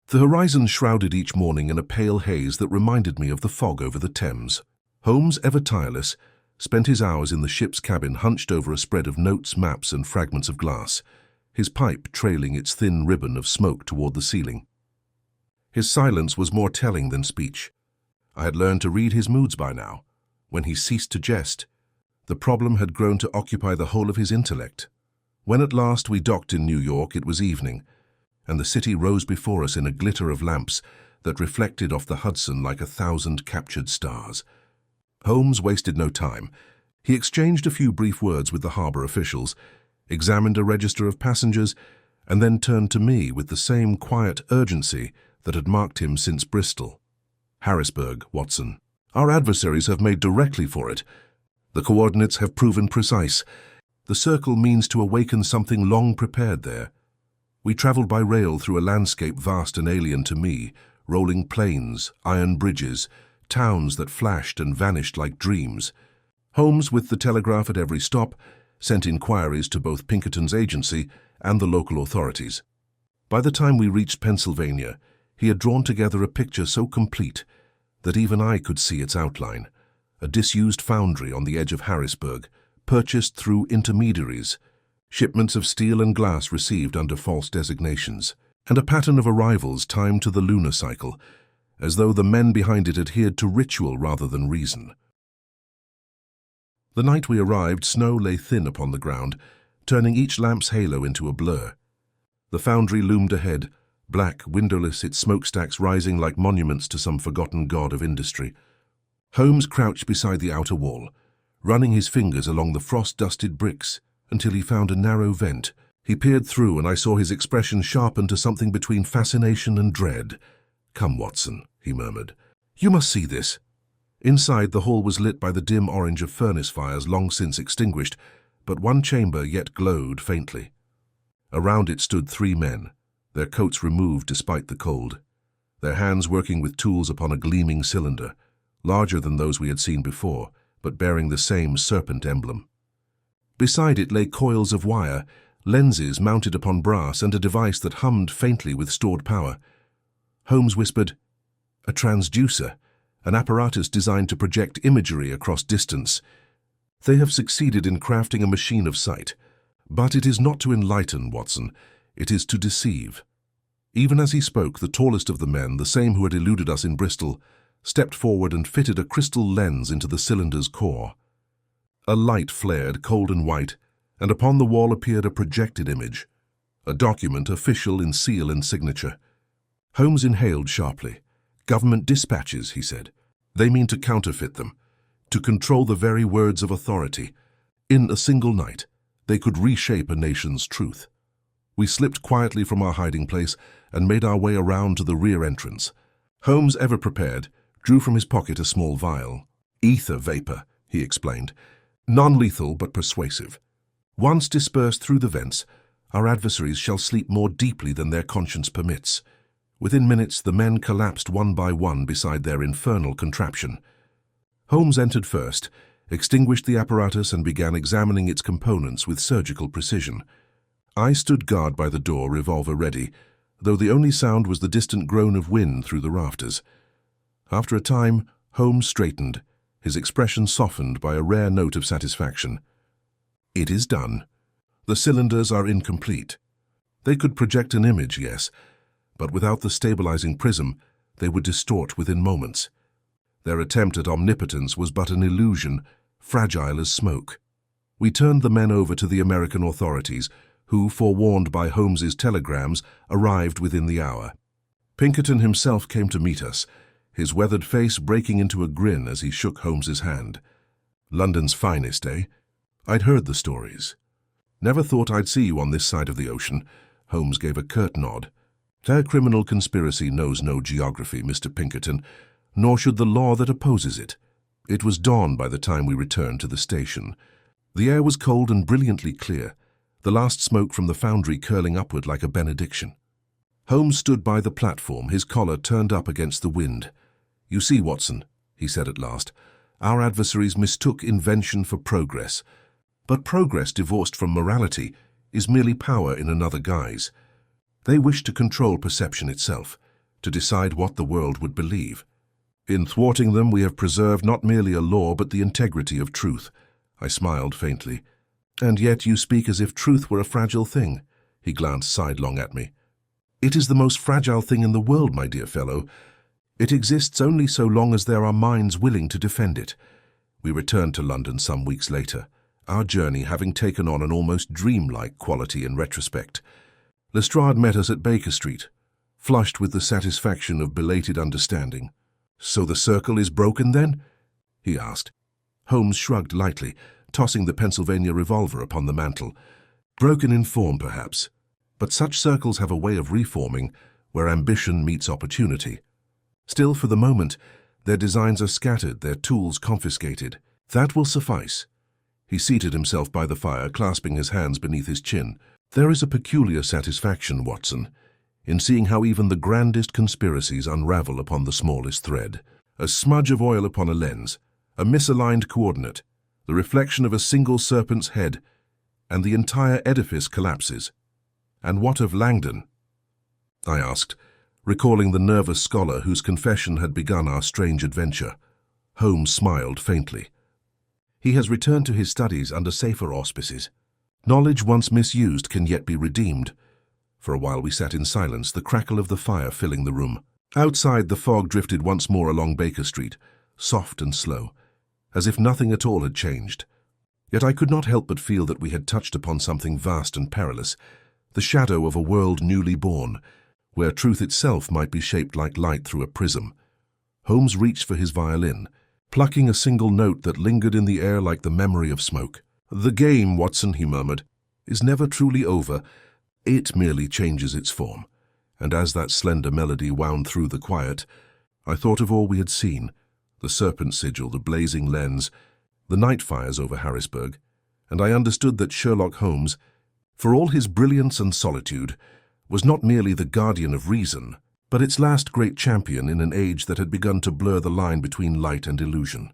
The horizon shrouded each morning in a pale haze that reminded me of the fog over the Thames. Holmes, ever tireless, spent his hours in the ship's cabin hunched over a spread of notes, maps, and fragments of glass, his pipe trailing its thin ribbon of smoke toward the ceiling. His silence was more telling than speech. I had learned to read his moods by now. When he ceased to jest, the problem had grown to occupy the whole of his intellect. When at last we docked in New York, it was evening, and the city rose before us in a glitter of lamps that reflected off the Hudson like 1,000 captured stars. Holmes wasted no time. He exchanged a few brief words with the harbor officials, examined a register of passengers, and then turned to me with the same quiet urgency that had marked him since Bristol. "Harrisburg, Watson. Our adversaries have made directly for it. The coordinates have proven precise. The circle means to awaken something long prepared there. We travelled by rail through a landscape vast and alien to me, rolling plains, iron bridges, towns that flashed and vanished like dreams. Holmes, with the telegraph at every stop, sent inquiries to both Pinkerton's agency and the local authorities. By the time we reached Pennsylvania, he had drawn together a picture so complete that even I could see its outline. A disused foundry on the edge of Harrisburg, purchased through intermediaries, shipments of steel and glass received under false designations, and a pattern of arrivals timed to the lunar cycle, as though the men behind it adhered to ritual rather than reason. The night we arrived, snow lay thin upon the ground, turning each lamp's halo into a blur. The foundry loomed ahead, black, windowless, its smokestacks rising like monuments to some forgotten god of industry. Holmes crouched beside the outer wall, running his fingers along the frost-dusted bricks until he found a narrow vent. He peered through, and I saw his expression sharpen to something between fascination and dread. "Come, Watson," he murmured. "You must see this." Inside, the hall was lit by the dim orange of furnace fires long since extinguished, but one chamber yet glowed faintly. Around it stood 3 men, their coats removed despite the cold, their hands working with tools upon a gleaming cylinder, larger than those we had seen before, but bearing the same serpent emblem. Beside it lay coils of wire, lenses mounted upon brass, and a device that hummed faintly with stored power. Holmes whispered, "A transducer, an apparatus designed to project imagery across distance. They have succeeded in crafting a machine of sight. But it is not to enlighten, Watson. It is to deceive." Even as he spoke, the tallest of the men, the same who had eluded us in Bristol, stepped forward and fitted a crystal lens into the cylinder's core. A light flared, cold and white, and upon the wall appeared a projected image, a document official in seal and signature. Holmes inhaled sharply. "Government dispatches," he said. "They mean to counterfeit them, to control the very words of authority. In a single night, they could reshape a nation's truth." We slipped quietly from our hiding place and made our way around to the rear entrance. Holmes, ever prepared, drew from his pocket a small vial. "Ether vapor," he explained. "Non-lethal but persuasive. Once dispersed through the vents, our adversaries shall sleep more deeply than their conscience permits." Within minutes, the men collapsed one by one beside their infernal contraption. Holmes entered first, extinguished the apparatus, and began examining its components with surgical precision. I stood guard by the door, revolver ready, though the only sound was the distant groan of wind through the rafters. After a time, Holmes straightened, his expression softened by a rare note of satisfaction. "It is done. The cylinders are incomplete. They could project an image, yes, but without the stabilizing prism, they would distort within moments. Their attempt at omnipotence was but an illusion, fragile as smoke." We turned the men over to the American authorities, who, forewarned by Holmes's telegrams, arrived within the hour. Pinkerton himself came to meet us, his weathered face breaking into a grin as he shook Holmes's hand. "London's finest, eh? I'd heard the stories. Never thought I'd see you on this side of the ocean." Holmes gave a curt nod. "Their criminal conspiracy knows no geography, Mr. Pinkerton, nor should the law that opposes it." It was dawn by the time we returned to the station. The air was cold and brilliantly clear, the last smoke from the foundry curling upward like a benediction. Holmes stood by the platform, his collar turned up against the wind. "You see, Watson," he said at last, "our adversaries mistook invention for progress. But progress divorced from morality is merely power in another guise. They wish to control perception itself, to decide what the world would believe. In thwarting them, we have preserved not merely a law but the integrity of truth." I smiled faintly. "And yet you speak as if truth were a fragile thing." He glanced sidelong at me. "It is the most fragile thing in the world, my dear fellow. It exists only so long as there are minds willing to defend it." We returned to London some weeks later, our journey having taken on an almost dreamlike quality in retrospect. Lestrade met us at Baker Street, flushed with the satisfaction of belated understanding. "So the circle is broken, then?" he asked. Holmes shrugged lightly, tossing the Pennsylvania revolver upon the mantel. "Broken in form, perhaps. But such circles have a way of reforming where ambition meets opportunity. Still, for the moment, their designs are scattered, their tools confiscated. That will suffice. He seated himself by the fire, clasping his hands beneath his chin. "There is a peculiar satisfaction, Watson, in seeing how even the grandest conspiracies unravel upon the smallest thread. A smudge of oil upon a lens, a misaligned coordinate, the reflection of a single serpent's head, and the entire edifice collapses. And what of Langdon?" I asked, recalling the nervous scholar whose confession had begun our strange adventure. Holmes smiled faintly. "He has returned to his studies under safer auspices. Knowledge once misused can yet be redeemed." For a while we sat in silence, the crackle of the fire filling the room. Outside, the fog drifted once more along Baker Street, soft and slow, as if nothing at all had changed. Yet I could not help but feel that we had touched upon something vast and perilous, the shadow of a world newly born, where truth itself might be shaped like light through a prism. Holmes reached for his violin, plucking a single note that lingered in the air like the memory of smoke. "The game, Watson," he murmured, "is never truly over. It merely changes its form." And as that slender melody wound through the quiet, I thought of all we had seen, the serpent sigil, the blazing lens, the night fires over Harrisburg, and I understood that Sherlock Holmes, for all his brilliance and solitude, was not merely the guardian of reason, but its last great champion in an age that had begun to blur the line between light and illusion.